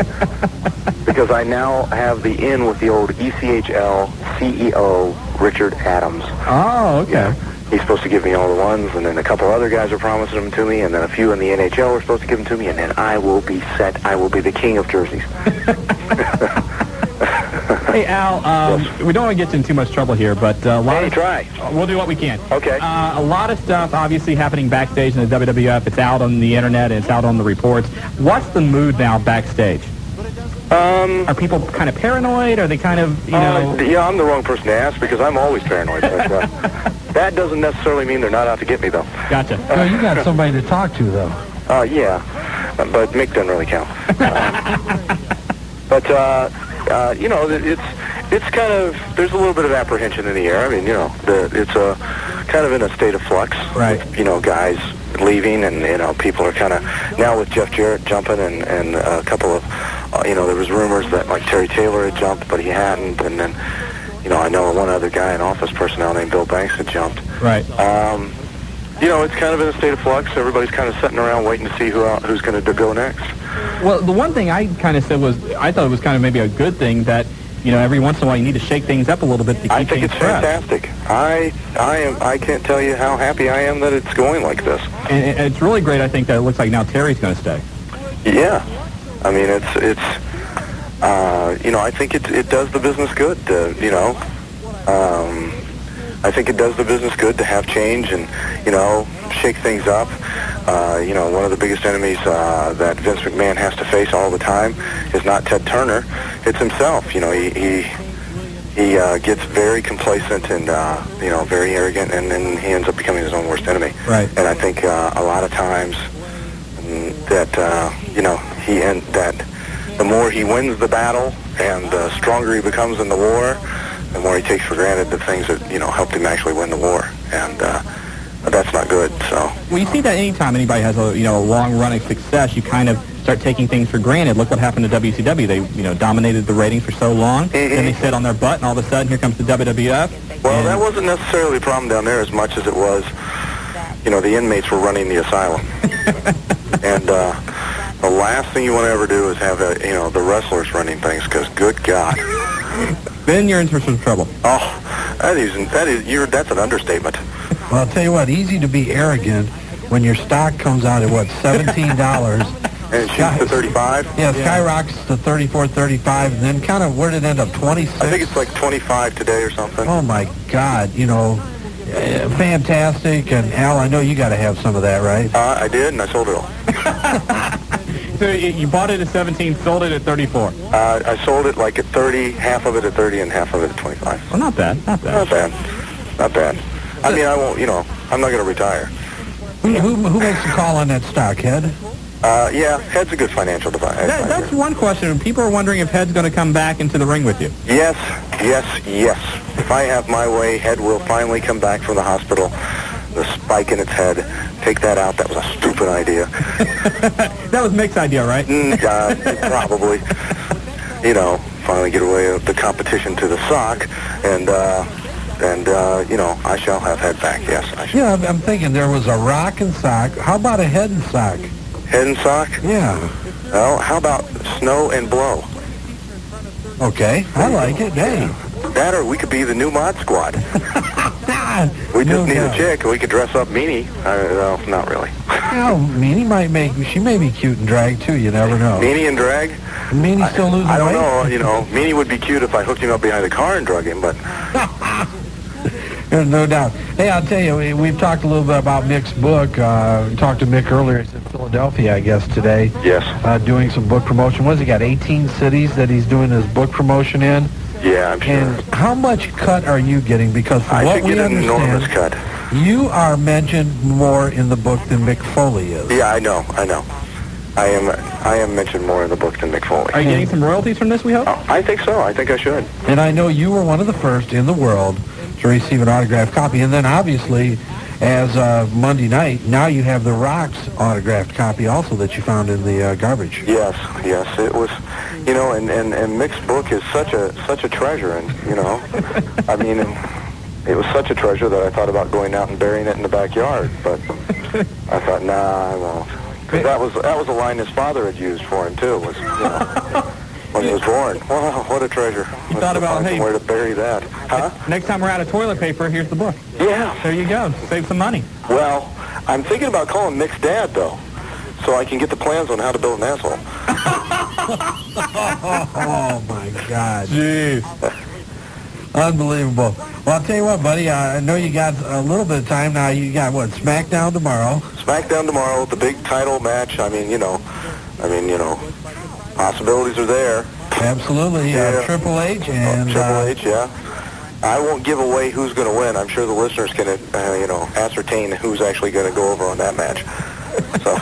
Because I now have the in with the old ECHL CEO, Richard Adams. Oh, okay. Yeah. He's supposed to give me all the ones, and then a couple other guys are promising them to me, and then a few in the NHL are supposed to give them to me, and then I will be set. I will be the king of jerseys. Hey, Al, yes. We don't want to get you in too much trouble here, but try. We'll do what we can. Okay. A lot of stuff obviously happening backstage in the WWF. It's out on the internet, and it's out on the reports. What's the mood now backstage? Are people kind of paranoid? Are they kind of, Yeah, I'm the wrong person to ask because I'm always paranoid. But, that doesn't necessarily mean they're not out to get me, though. Gotcha. Well, you got somebody to talk to, though. Yeah, but Mick doesn't really count. You know, it's kind of, there's a little bit of apprehension in the air. I mean, you know, it's kind of in a state of flux. Right. With, you know, guys leaving, and, you know, people are kind of, now with Jeff Jarrett jumping and a couple of, you know, there was rumors that, like, Terry Taylor had jumped, but he hadn't, and then, you know, I know one other guy in office personnel named Bill Banks had jumped. Right. You know, it's kind of in a state of flux. Everybody's kind of sitting around waiting to see who's going to go next. Well, the one thing I kind of said was, I thought it was kind of maybe a good thing that, you know, every once in a while you need to shake things up a little bit to keep I think things it's fresh. fantastic. I can't tell you how happy I am that it's going like this. And it's really great, I think, that it looks like now Terry's going to stay. Yeah. I mean, it's you know, I think it does the business good, you know. I think it does the business good to have change and, you know, shake things up. You know, one of the biggest enemies that Vince McMahon has to face all the time is not Ted Turner, it's himself. You know, he gets very complacent and, you know, very arrogant, and then he ends up becoming his own worst enemy. Right. And I think a lot of times that, you know, that the more he wins the battle and the stronger he becomes in the war, the more he takes for granted the things that, you know, helped him actually win the war. And that's not good, so. Well, you see that anytime anybody has a, you know, a long-running success, you kind of start taking things for granted. Look what happened to WCW. They, you know, dominated the ratings for so long, then they sit on their butt, and all of a sudden, here comes the WWF. Well, that wasn't necessarily a problem down there as much as it was, you know, the inmates were running the asylum. And the last thing you want to ever do is have, you know, the wrestlers running things, because good God. Then you're in for some trouble. Oh, that's an understatement. Well, I'll tell you what, easy to be arrogant when your stock comes out at, what, $17. And it shoots to 35? Yeah, skyrockets to 34, 35, and then kind of, where did it end up, 26? I think it's like 25 today or something. Oh, my God, you know, fantastic. And, Al, I know you got to have some of that, right? I did, and I sold it all. So you bought it at 17, sold it at 34. I sold it like at 30, half of it at 30, and half of it at 25. Well, not bad, not bad. Not bad. I mean, I won't, you know, I'm not going to retire. Who makes the call on that stock, Head? Yeah, Head's a good financial advisor. That's one question. People are wondering if Head's going to come back into the ring with you. Yes. If I have my way, Head will finally come back from the hospital. The spike in its head. Take that out. That was a stupid idea. That was Mick's idea, right? Probably. You know, finally get away with the competition to the sock, and you know, I shall have Head back. Yes, I shall. Yeah, I'm thinking there was a rock and sock. How about a head and sock? Head and sock? Yeah. Well, how about snow and blow? Okay, I like it. Hey. That, or we could be the new Mod Squad. We just need a chick. We could dress up meanie. No, not really. Well, Meanie she may be cute in drag, too. You never know. Meanie in drag? Meanie still losing weight? I don't know. You know, Meanie would be cute if I hooked him up behind the car and drug him, but... There's no doubt. Hey, I'll tell you, we've talked a little bit about Mick's book. Talked to Mick earlier. He's in Philadelphia, I guess, today. Yes. Doing some book promotion. What's he got, 18 cities that he's doing his book promotion in? Yeah, I'm sure. And how much cut are you getting? Because from what we understand, I get an enormous cut. You are mentioned more in the book than Mick Foley is. Yeah, I know. I am mentioned more in the book than Mick Foley. Are you getting some royalties from this, we hope? Oh, I think so. I think I should. And I know you were one of the first in the world to receive an autographed copy. And then, obviously, as Monday night, now you have The Rock's autographed copy also that you found in the garbage. Yes. It was, you know, and Mick's book is such a treasure. And, you know, I mean, it was such a treasure that I thought about going out and burying it in the backyard. But I thought, nah, I won't. Because that was a line his father had used for him, too, was, you know, when he was born. Wow, what a treasure. You thought about, hey, where to bury that. Huh? Next time we're out of toilet paper, here's the book. Yeah. There you go. Save some money. Well, I'm thinking about calling Mick's dad, though, so I can get the plans on how to build an asshole. Oh, my God. Jeez. Unbelievable. Well, I'll tell you what, buddy, I know you got a little bit of time now. You got, what, SmackDown tomorrow? SmackDown tomorrow, the big title match. I mean, you know, possibilities are there. Absolutely. Yeah. Triple H and... Triple H, yeah. I won't give away who's going to win. I'm sure the listeners can, ascertain who's actually going to go over on that match. So...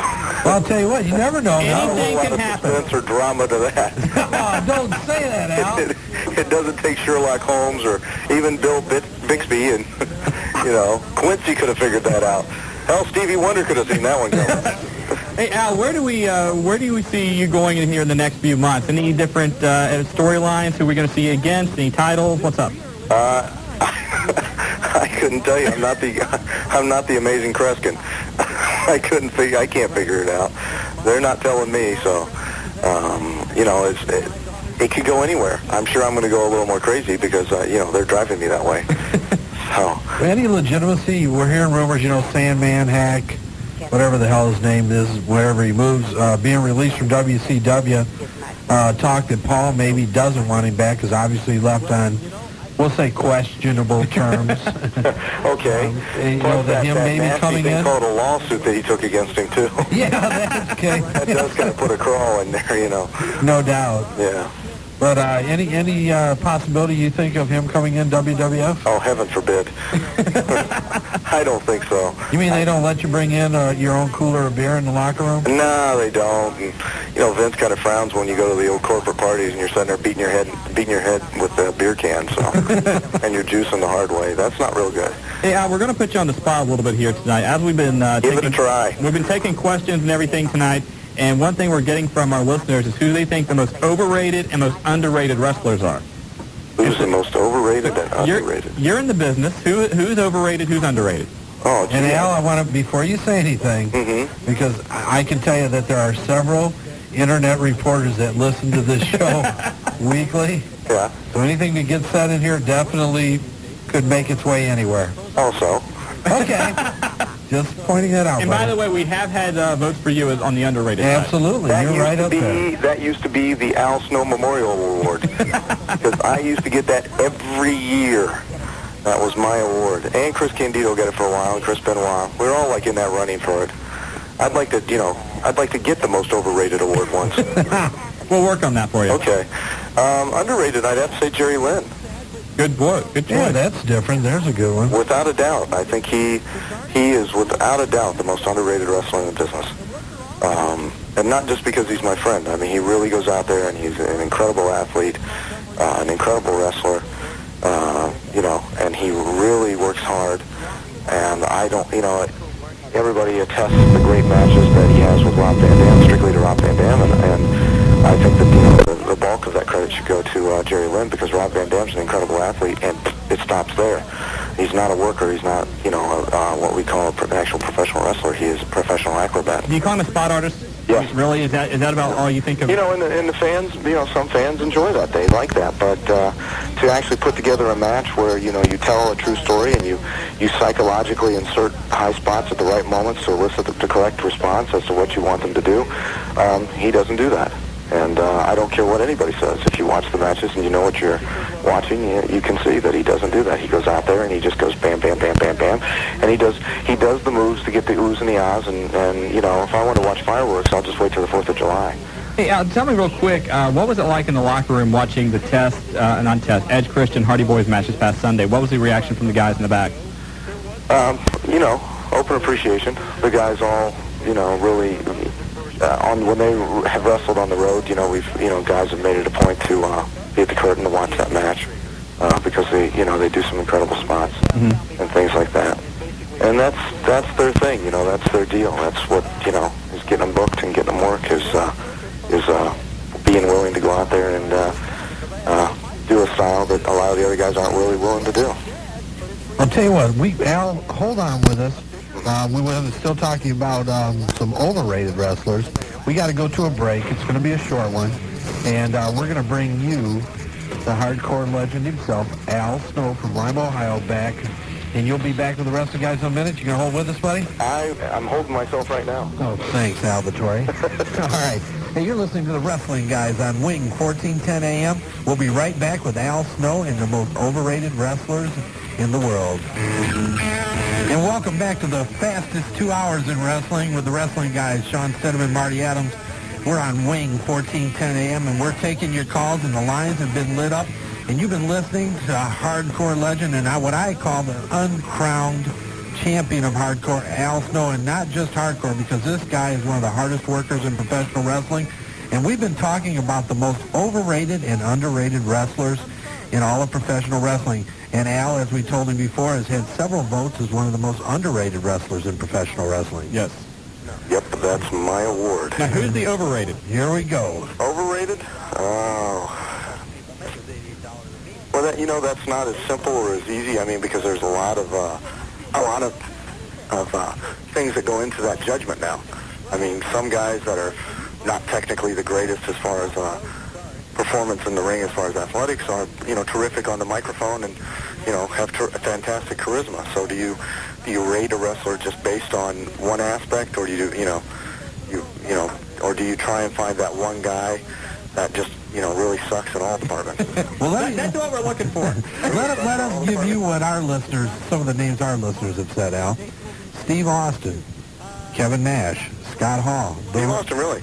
Well, I'll tell you what, you never know. Anything a can lot happen. of suspense or drama to that. Oh, don't say that, Al. It doesn't take Sherlock Holmes or even Bill Bixby, and, you know, Quincy could have figured that out. Hell, Stevie Wonder could have seen that one coming. Hey, Al, where do we see you going in here in the next few months? Any different storylines? Who are we going to see against? Any titles? What's up? I couldn't tell you. I'm not the Amazing Kreskin. I can't figure it out. They're not telling me, so you know, it could go anywhere. I'm sure I'm going to go a little more crazy because you know, they're driving me that way. So any legitimacy? We're hearing rumors, you know, Sandman, Hack, whatever the hell his name is, wherever he moves, being released from WCW. Talk that Paul maybe doesn't want him back because obviously he left on, we'll say, questionable terms. Okay. You know, that him maybe coming in. Called a lawsuit that he took against him too. Yeah, that's okay. That does kind of put a crawl in there, you know. No doubt. Yeah. But any possibility you think of him coming in WWF? Oh, heaven forbid. I don't think so. You mean they don't let you bring in your own cooler of beer in the locker room? No, they don't. And, you know, Vince kind of frowns when you go to the old corporate parties and you're sitting there beating your head with the beer can, so and you're juicing the hard way. That's not real good. Hey, Al, we're going to put you on the spot a little bit here tonight. As we've been give it a try. We've been taking questions and everything tonight. And one thing we're getting from our listeners is who they think the most overrated and most underrated wrestlers are. Who's the most overrated and underrated? You're in the business. Who's overrated, who's underrated? Oh, gee. And Al, I want to, before you say anything, because I can tell you that there are several internet reporters that listen to this show weekly. Yeah. So anything that gets said in here definitely could make its way anywhere. Also. Okay. Just pointing that out. And by the way, we have had votes for you on the underrated side. Absolutely. You're right up there. That used to be the Al Snow Memorial Award. Because I used to get that every year. That was my award. And Chris Candido got it for a while, and Chris Benoit. We were all like in that running for it. I'd like to get the most overrated award once. We'll work on that for you. Okay. Underrated, I'd have to say Jerry Lynn. Good boy. Good choice. Yeah, that's different. There's a good one. Without a doubt. I think he is, without a doubt, the most underrated wrestler in the business. And not just because he's my friend. I mean, he really goes out there, and he's an incredible athlete, an incredible wrestler, you know, and he really works hard. And I don't, you know, everybody attests the great matches that he has with Rob Van Dam, strictly to Rob Van Dam, and I think that, you know, the bulk of that credit should go to Jerry Lynn, because Rob Van Dam's an incredible athlete, and it stops there. He's not a worker. He's not, you know, what we call an actual professional wrestler. He is a professional acrobat. Do you call him a spot artist? Yes. Really? Is that about all you think of? You know, and the fans, you know, some fans enjoy that. They like that. But to actually put together a match where, you know, you tell a true story and you psychologically insert high spots at the right moments to elicit the correct response as to what you want them to do, he doesn't do that. And I don't care what anybody says. If you watch the matches and you know what you're watching, you can see that he doesn't do that. He goes out there and he just goes bam, bam, bam, bam, bam. And he does the moves to get the oohs and the ahs. And you know, if I want to watch fireworks, I'll just wait till the 4th of July. Hey, tell me real quick, what was it like in the locker room watching the Edge Christian Hardy Boys match this past Sunday? What was the reaction from the guys in the back? You know, open appreciation. The guys all, you know, really... when they have wrestled on the road, you know, guys have made it a point to be at the curtain to watch that match because they do some incredible spots and things like that. And that's their thing, you know, that's their deal. That's what, you know, is getting them booked and getting them work is being willing to go out there and do a style that a lot of the other guys aren't really willing to do. I'll tell you what, Al, hold on with us. We were still talking about some overrated wrestlers. We got to go to a break. It's going to be a short one. And we're going to bring you, the hardcore legend himself, Al Snow from Lima, Ohio, back. And you'll be back with the rest of the guys in a minute. You going to hold with us, buddy? I'm holding myself right now. Oh, thanks, Alvatory. All right. Hey, you're listening to the Wrestling Guys on Wing, 1410 AM. We'll be right back with Al Snow and the most overrated wrestlers in the world. And welcome back to the fastest 2 hours in wrestling with the Wrestling Guys, Shawn Stedeman, Marty Adams. We're on Wing, 1410 AM, and we're taking your calls, and the lines have been lit up. And you've been listening to a hardcore legend, and what I call the uncrowned champion of hardcore, Al Snow, and not just hardcore, because this guy is one of the hardest workers in professional wrestling. And we've been talking about the most overrated and underrated wrestlers in all of professional wrestling. And Al, as we told him before, has had several votes as one of the most underrated wrestlers in professional wrestling. Yes. Yep, that's my award. Now, who's the overrated? Here we go. Overrated? Oh. Well, you know, that's not as simple or as easy. I mean, because there's a lot of things that go into that judgment now. I mean, some guys that are not technically the greatest as far as performance in the ring, as far as athletics, are, you know, terrific on the microphone and, you know, have fantastic charisma. So do you rate a wrestler just based on one aspect, or do you or do you try and find that one guy that just, you know, really sucks in all departments? Well, that's what we're looking for. let us give you what our listeners, some of the names our listeners have said, Al. Steve Austin, Kevin Nash, Scott Hall. Steve Austin, really?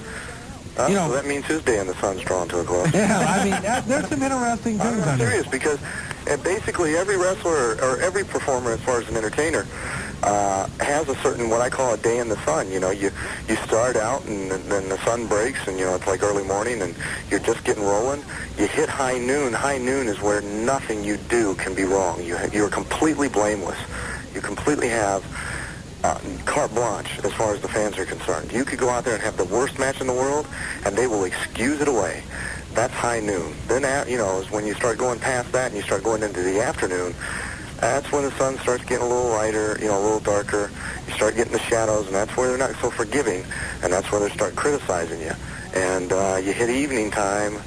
You know, so that means his day in the sun's drawn to a close. Yeah, I mean, there's some interesting things I'm serious, because basically every wrestler or every performer, as far as an entertainer, has a certain, what I call a day in the sun. You know, you start out and then the sun breaks, and, you know, it's like early morning and you're just getting rolling. You hit high noon. High noon is where nothing you do can be wrong. You're completely blameless. You completely have carte blanche as far as the fans are concerned. You could go out there and have the worst match in the world, and they will excuse it away. That's high noon. Then, you know, is when you start going past that and you start going into the afternoon. That's when the sun starts getting a little lighter, you know, a little darker. You start getting the shadows, and that's where they're not so forgiving, and that's where they start criticizing you. And you hit evening time,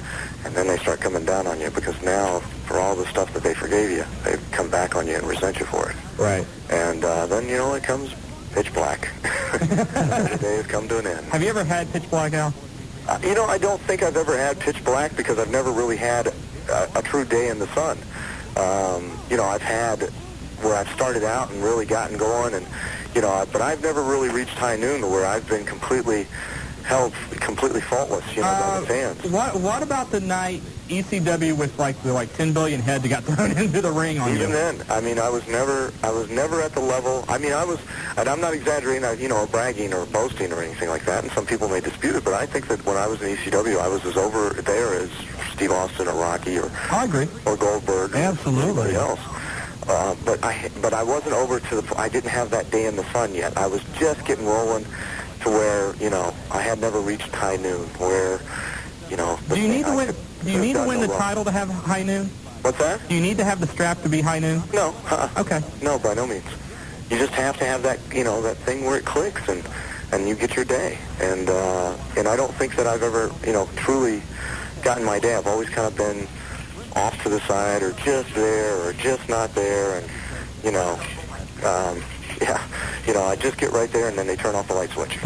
and then they start coming down on you, because now, for all the stuff that they forgave you, they come back on you and resent you for it. Right. And then, you know, it comes pitch black. The day has come to an end. Have you ever had pitch black, Al? You know, I don't think I've ever had pitch black, because I've never really had a true day in the sun. You know, I've had where I've started out and really gotten going, and, you know, but I've never really reached high noon where I've been completely held completely faultless, you know, by the fans. What about the night ECW with the 10 billion head that got thrown into the ring on you? Even then, I mean, I was never at the level. I mean, I was, and I'm not exaggerating, you know, or bragging or boasting or anything like that. And some people may dispute it, but I think that when I was in ECW, I was as over there as Steve Austin or Rocky or I agree, or Goldberg, absolutely, or anybody else. But I wasn't over to the. I didn't have that day in the sun yet. I was just getting rolling to where, you know, I had never reached high noon. Where, you know, do you need to win? Do you need to win the title to have high noon? What's that? Do you need to have the strap to be high noon? No. Okay. No, by no means. You just have to have that, you know, that thing where it clicks, and and you get your day. And I don't think that I've ever, truly gotten my day. I've always kind of been off to the side, or just there, or just not there, and, I just get right there, and then they turn off the light switch.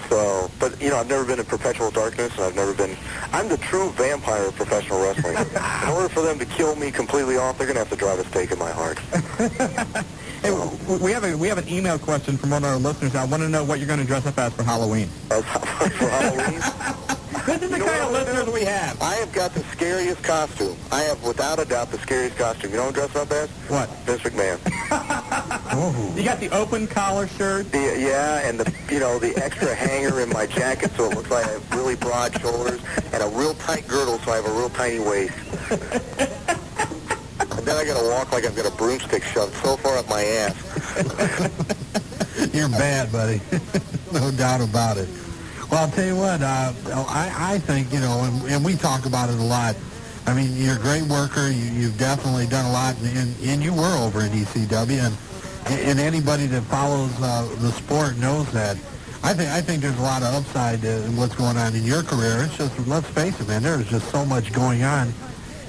So, but, I've never been in perpetual darkness, and I'm the true vampire of professional wrestling. In order for them to kill me completely off, they're going to have to drive a stake in my heart. Hey, we have an email question from one of our listeners. I want to know what you're going to dress up as for Halloween. For Halloween? This is the kind of listeners we have. I have got the scariest costume. I have, without a doubt, the scariest costume. You know what I'm dressed up as? What? Vince McMahon. You got the open collar shirt? And the extra hanger in my jacket so it looks like I have really broad shoulders, and a real tight girdle so I have a real tiny waist. And then I got to walk like I've got a broomstick shoved so far up my ass. You're bad, buddy. No doubt about it. Well, I'll tell you what, I think, and we talk about it a lot. I mean, you're a great worker. You've definitely done a lot, and you were over in ECW, and anybody that follows the sport knows that. I think there's a lot of upside in what's going on in your career. It's just, let's face it, man, there's just so much going on.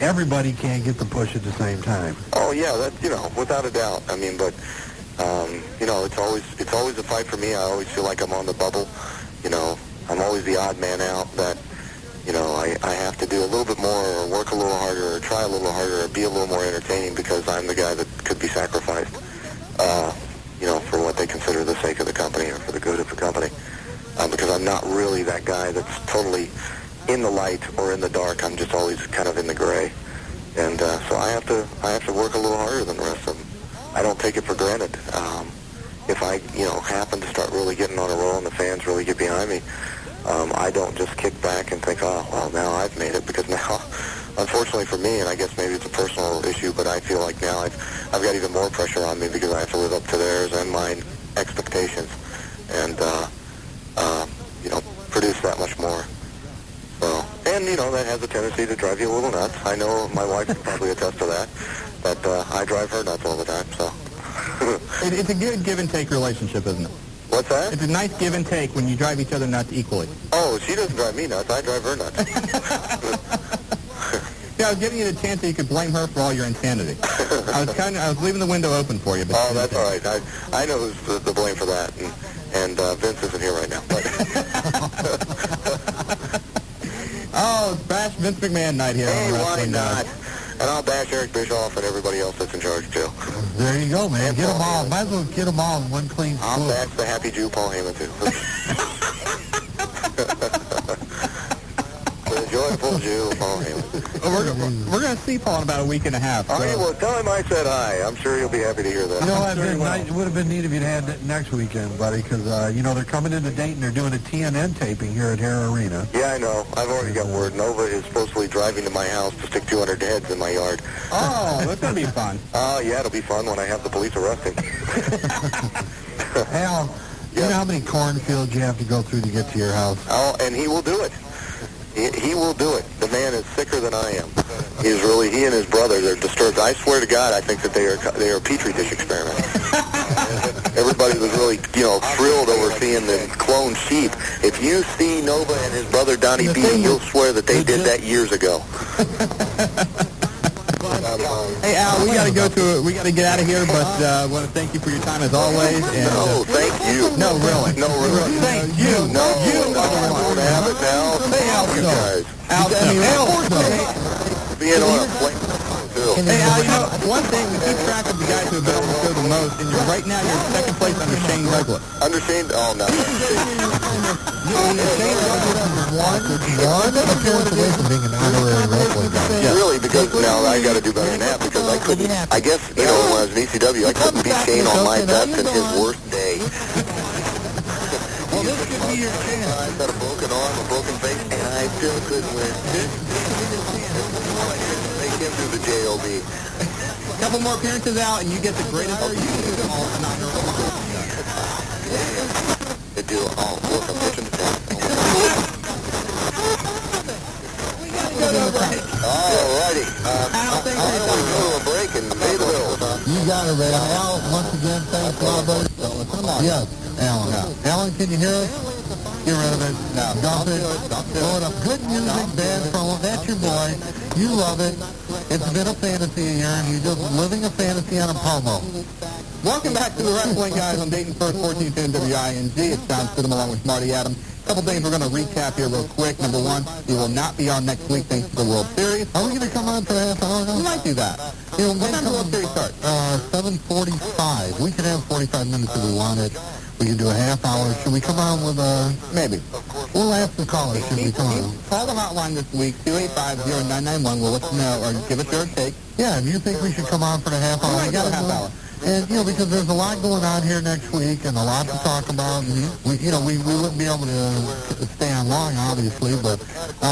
Everybody can't get the push at the same time. Oh, yeah, that, without a doubt. I mean, but, it's always a fight for me. I always feel like I'm on the bubble. I'm always the odd man out that, I have to do a little bit more, or work a little harder, or try a little harder, or be a little more entertaining because I'm the guy that could be sacrificed, for what they consider the sake of the company or for the good of the company. Because I'm not really that guy that's totally in the light or in the dark. I'm just always kind of in the gray. And so I have to work a little harder than the rest of them. I don't take it for granted. If I, happen to start really getting on a roll and the fans really get behind me, I don't just kick back and think, oh, well, now I've made it, because now, unfortunately for me, and I guess maybe it's a personal issue, but I feel like now I've got even more pressure on me because I have to live up to theirs and my expectations and, produce that much more. So, and, that has a tendency to drive you a little nuts. I know my wife can probably attest to that, but I drive her nuts all the time, so. It's a good give and take relationship, isn't it? What's that? It's a nice give and take when you drive each other nuts equally. Oh, she doesn't drive me nuts. I drive her nuts. Yeah, I was giving you the chance that you could blame her for all your insanity. I was leaving the window open for you. But that's all right. I know who's the blame for that, and Vince isn't here right now. But oh, it's Bash Vince McMahon night here. Hey, on why not? And I'll bash Eric Bischoff and everybody else that's in charge, too. There you go, man. Get them all. Might as well get them all in one clean swoop. I'll bash the happy Jew Paul Heyman, too. The joyful Jew Paul Heyman. We're going to see Paul in about a week and a half. All right, well, tell him I said hi. I'm sure he'll be happy to hear that. It would have been neat if you'd had it next weekend, buddy, because, they're coming into Dayton. They're doing a TNN taping here at Hare Arena. Yeah, I know. I've already got word. Nova is supposedly driving to my house to stick 200 heads in my yard. Oh, that's going to be fun. Oh, yeah, it'll be fun when I have the police arrest him. Al, you know how many cornfields you have to go through to get to your house? Oh, and he will do it. He will do it. The man is sicker than I am. He and his brother, they're disturbed. I swear to God, I think that they are a Petri dish experiment. Everybody was really, thrilled over seeing the cloned sheep. If you see Nova and his brother Donnie B, you'll swear that they did that years ago. Hey, Al, we got to get out of here, but I want to thank you for your time as always. And, no, thank you. No, really. No, really. Thank you. No, I won't have it now. Al, you guys. Al, Being on a plane. Hey, Al, one thing, we keep track of the guys who have been on the show the most, and right now you're in second place under Shane Douglas. Under Shane? Oh, no. Shane Douglas one appearance away from being an honorary wrestling guy. Yeah. Really, because now I got to do better than that, because I couldn't, I guess, when I was in ECW, I couldn't beat Shane on my best and his worst day. Well, this could be your chance. I've got a broken arm, a broken face, and I still couldn't win. Make him do the JOB. A couple more appearances out, and you get the greatest of all time. They do. Oh, look, I'm pitching the phone. We got to go to a break. All righty. I want to go to a break and pay the bills. You got it, Ray. Al, once again, thanks a lot, buddy. Yes. Alan. Yeah. Alan, can you hear us? Get rid of it. No. Dump it. Blow it up. Good music, bad promo. That's your boy. You love it. It's been a fantasy of yours. You're just living a fantasy on a promo. Welcome back to the Wrestling Guys on Dayton First 1410 WING. It's John Stidham along with Marty Adams. A couple things we're going to recap here real quick. Number one, we will not be on next week thanks to the World Series. Are we going to come on for a half hour now? We might do that. You know, What time does the World Series start? 7:45. We could have 45 minutes if we wanted. We can do a half hour. Should we come on with Maybe. We'll ask the caller. Should we come on? Call the hotline this week, 285-0991. We'll let you know, or give us your take. Yeah, do you think we should come on for the half hour? We got a half hour. And, you know, because there's a lot going on here next week and a lot to talk about. We wouldn't be able to stay on long, obviously, but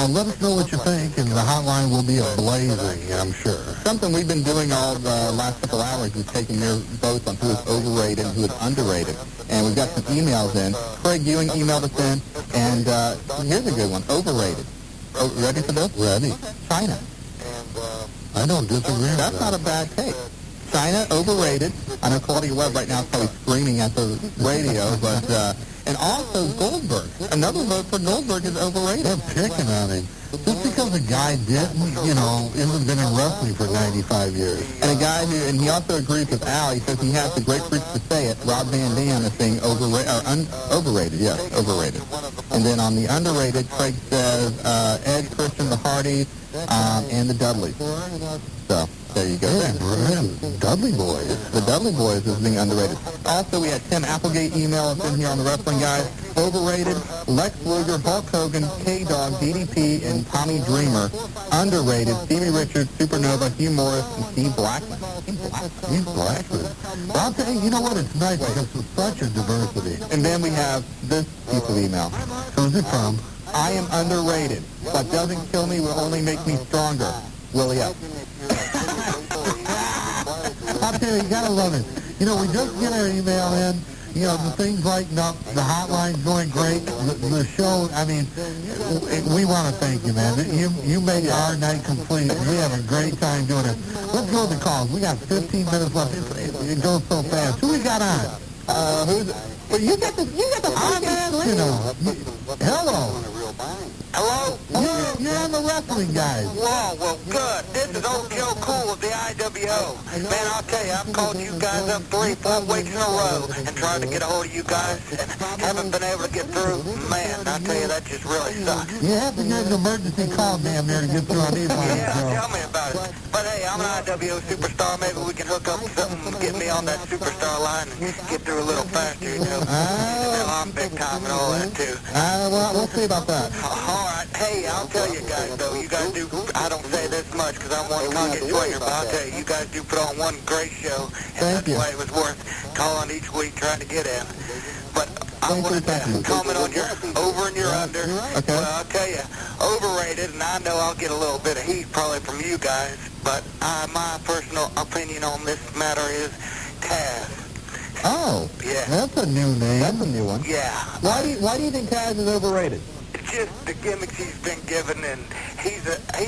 let us know what you think, and the hotline will be ablazing, I'm sure. Something we've been doing all the last couple hours is taking their votes on who is overrated and who is underrated. And we've got some emails in. Craig Ewing emailed us in, and here's a good one, overrated. Oh, ready for this? Ready. China. I don't disagree. That's not a bad take. China, overrated. I know Claudia Webb right now is probably screaming at the radio, but, and also Goldberg. Another vote for Goldberg is overrated. They're picking on him. Just because a guy didn't, isn't been in wrestling for 95 years. And a guy who, and he also agrees with Al, he says he has the great proof to say it, Rob Van Dam is saying overrated, yes, overrated. And then on the underrated, Craig says Edge, Christian, the Hardys, and the Dudleys. So, there you go. Dudley Boys. The Dudley Boys is being underrated. Also, we had Tim Applegate email us in here on the Wrestling Guys. Overrated, Lex Luger, Hulk Hogan, K-Dog, DDP, and Tommy Dreamer. Underrated, Stevie Richards, Supernova, Hugh Morris, and Steve Blackman. Steve Blackman. Well, I'll tell you, you know what? It's nice because there's such a diversity. And then we have this piece of email. Who's it from? I am underrated. What doesn't kill me will only make me stronger. Willie F. I'll tell you, you gotta love it. We just get our email in. The things lighten up. The hotline's going great. The show, we want to thank you, man. You made our night complete. We have a great time doing it. Let's go to the calls. We got 15 minutes left. It goes so fast. Who we got on? Well, you got the Hello. Hello? You're on the Wrestling Guys. Whoa, well, good. This is old Joe Cool of the IWO. Man, I'll tell you, I've called you guys up 3-4 weeks in a row and tried to get a hold of you guys and haven't been able to get through. Man, I'll tell you, that just really sucks. You have to get an emergency call damn near to get through on these lines. Yeah, tell me about it. But hey, I'm an IWO superstar. Maybe we can hook up something and get me on that superstar line and get through a little faster, I'm big time and all that, too. Well, we'll see about that. All right. Hey, I'll tell you guys, though, you guys do, I don't say this much because I'm one Congress swinger, but I'll tell you, you guys do put on one great show, and that's why it was worth calling each week trying to get in. But I wanted to comment on your over and your under. Okay. Well, I'll tell you, overrated, and I know I'll get a little bit of heat probably from you guys, but my personal opinion on this matter is Taz. Oh, yeah. That's a new name. That's a new one. Yeah. Why do you think Taz is overrated? Just the gimmicks he's been given, and he's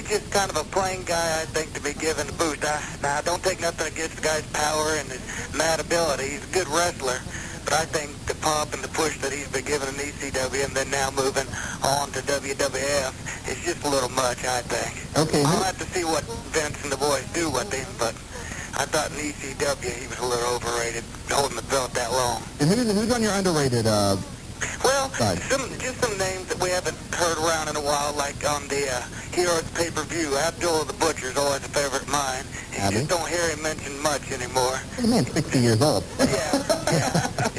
just kind of a plain guy, I think, to be given a boost. Now, I don't take nothing against the guy's power and his mad ability. He's a good wrestler, but I think the pop and the push that he's been given in ECW and then now moving on to WWF is just a little much, I think. Okay. I'll have to see what Vince and the boys do with him, but I thought in ECW he was a little overrated, holding the belt that long. And who's on your underrated? Well, just some names that we haven't heard around in a while, like on the Heroes pay-per-view. Abdullah the Butcher is always a favorite of mine. You just don't hear him mentioned much anymore. The man's 60 years old. Yeah,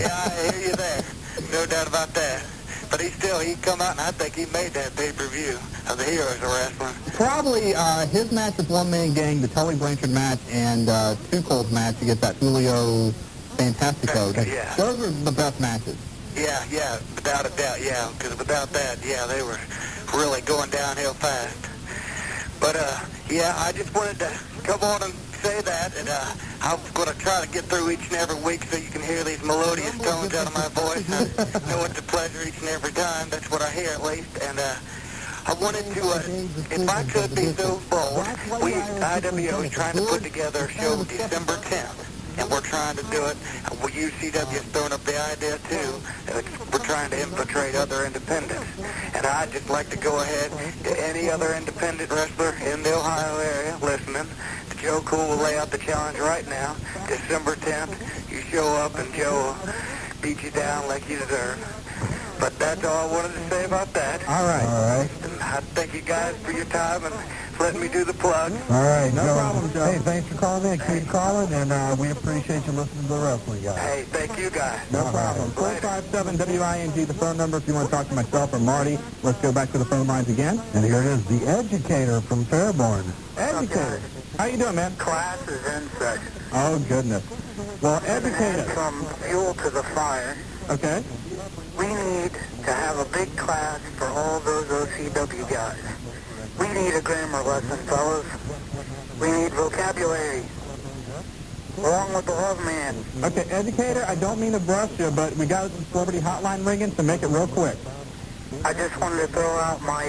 I hear you there. No doubt about that. But he come out, and I think he made that pay-per-view of the Heroes of Wrestling. Probably his match with One Man Gang, the Tully Blanchard match, and Two Cold match to get that Julio Fantastico. Yeah. Those are the best matches. Yeah, without a doubt, yeah, because without that, they were really going downhill fast. But, I just wanted to come on and say that, and I'm going to try to get through each and every week so you can hear these melodious tones out of my voice. I know it's a pleasure each and every time. That's what I hear, at least. And I wanted to, if I could be so bold, IWO is trying to put together a show December 10th. and we're trying to do it. WCW has thrown up the idea, too. We're trying to infiltrate other independents. And I'd just like to go ahead to any other independent wrestler in the Ohio area listening. Joe Cool will lay out the challenge right now. December 10th, you show up and Joe will beat you down like you deserve. But that's all I wanted to say about that. All right. And I thank you guys for your time and letting me do the plug. All right. No problem, Joe. Hey, thanks for calling in. Keep calling, and we appreciate you listening to the wrestling guys. Hey, thank you guys. No problem. 457-WING, the phone number if you want to talk to myself or Marty. Let's go back to the phone lines again. And here it is, the educator from Fairborn. Educator. How you doing, man? Class is in session. Oh, goodness. Well, educate us. From fuel to the fire. Okay. We need to have a big class for all those OCW guys. We need a grammar lesson, fellas. We need vocabulary, along with the love man. Okay, educator, I don't mean to brush you, but we got a celebrity hotline ringing, so make it real quick. I just wanted to throw out my,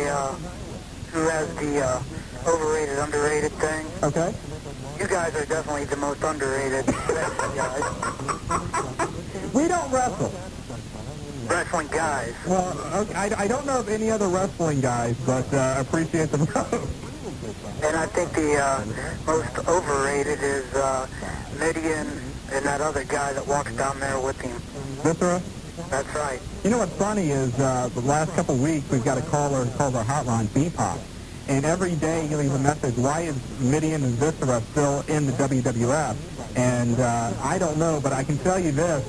who has the overrated, underrated thing. Okay. You guys are definitely the most underrated guys. We don't wrestle. Wrestling guys. Well, okay, I don't know of any other wrestling guys, but appreciate the vote. And I think the most overrated is Midian and that other guy that walks down there with him. Viscera? That's right. You know what's funny is the last couple of weeks we've got a caller who calls our hotline B-Pop. And every day he leaves a message, why is Midian and Viscera still in the WWF? And I don't know, but I can tell you this.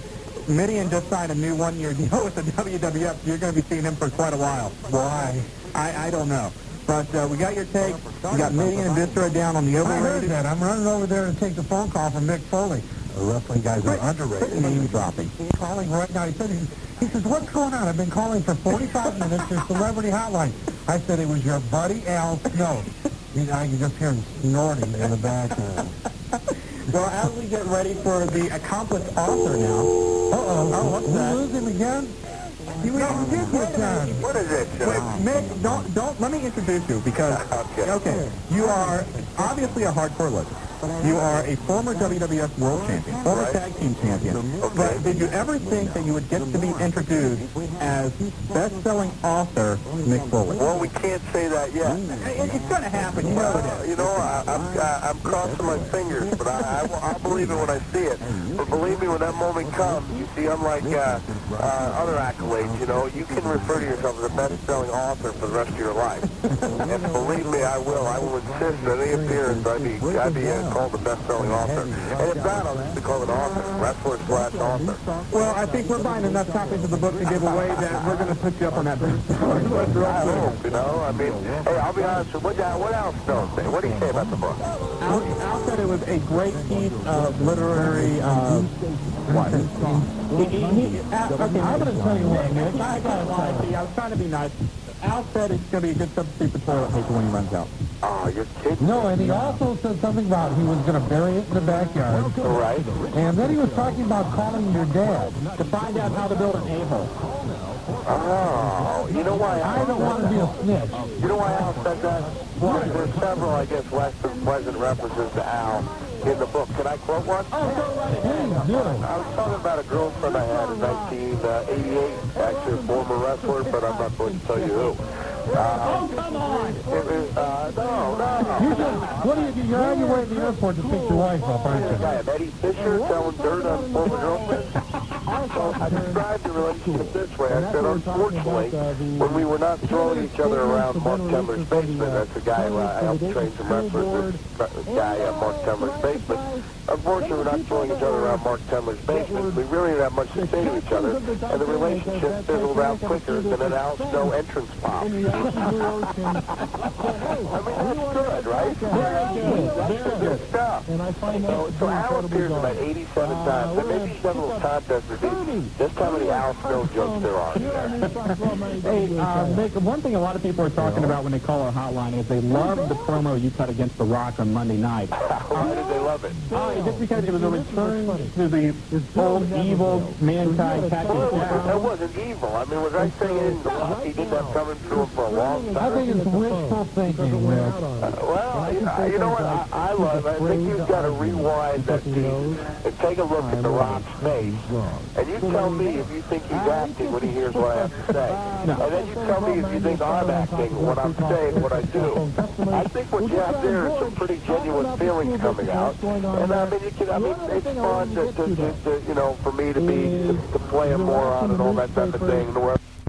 Midian just signed a new one-year deal with the WWF. So you're going to be seeing him for quite a while. Why? I don't know. But we got your take. We got Midian and Viscera down on the overrated. I heard that. I'm running over there to take the phone call from Mick Foley. The wrestling guys are underrated. Name dropping. He's calling right now. He says, what's going on? I've been calling for 45 minutes. Your celebrity hotline. I said it was your buddy Al Snow. I can just hear him snorting in the background. Well, as we get ready for the accomplished author now. Uh-oh. Oh, what's that? We lose him again? You did this time. What is it, Shawn? Wait, Mick, don't, let me introduce you because, okay, you are obviously a hardcore legend. You are a former WWF World Champion, former Tag Team Champion. But did you ever think that you would get to be introduced as best-selling author Mick Foley? Well, we can't say that yet. It's going to happen. You know it is. You know, I'm crossing my fingers, but I'll believe it when I see it. But believe me, when that moment comes, you see, unlike other accolades, you know, you can refer to yourself as a best-selling author for the rest of your life. And believe me, I will. I will insist that any appearance I'd be called the best-selling author. And if not, I'll just be called an author, wrestler/author. Well, I think we're buying enough copies of the book to give away that we're going to put you up on that bestseller list real I quick. hope, you know. I mean, hey, I'll be honest with you. What else Stone say? What do you say about the book? Al said it was a great piece of literary, what? Okay, I'm going to tell you what, Nick. I was trying to be nice. Al said it's going to be a good substitute for toilet paper when he runs out. Oh, you're kidding. No, and he also said something about he was going to bury it in the backyard. Right. And then he was talking about calling your dad to find out how to build an a-hole. Oh, you know why? I don't want to be a snitch. You know why Al said that? Well, there's several, I guess, less than pleasant references to Al in the book. Can I quote one? Oh, go right ahead. Please do. I was talking about a girlfriend I had in 1988, actually a former wrestler, but I'm not going to tell you who. Oh, come on! It was, no. You just, what do you do? You're on your way to the airport to pick your wife up, aren't you? I have Eddie Fisher telling dirt on former girlfriends. So I described the relationship this way. I said, unfortunately, when we were not throwing each other around Mark Temler's basement, that's the guy I helped train some wrestlers, this guy at Mark Temler's basement. Unfortunately, we're not throwing each other around Mark Temler's basement. We really didn't have much to say to each other, and the relationship fizzled out quicker than an Al Snow entrance pop. I mean, that's good, right? That's good stuff. So Al appears about 87 times, and maybe he's done a little contest to see just how many Al Snow jokes there are. Hey, Mick, one thing a lot of people are talking about when they call our hotline is they love the promo you cut against The Rock on Monday night. Why did they love it? Just because it was a return to the old evil mankind Cactus Jack. That wasn't evil. I mean, was I saying The Rock, he did that coming through him for a long time? I think it's wishful thinking, Will. Well, you know what? I I think you've got to rewind that piece and take a look at The Rock's face, and you tell me if you think he's acting when he hears what I have to say. And then you tell me if you think I'm acting when I'm saying what I do. I think what you have there is some pretty genuine feelings coming out. And I mean, it's fun to you know, for me to play him more on and all that type of thing.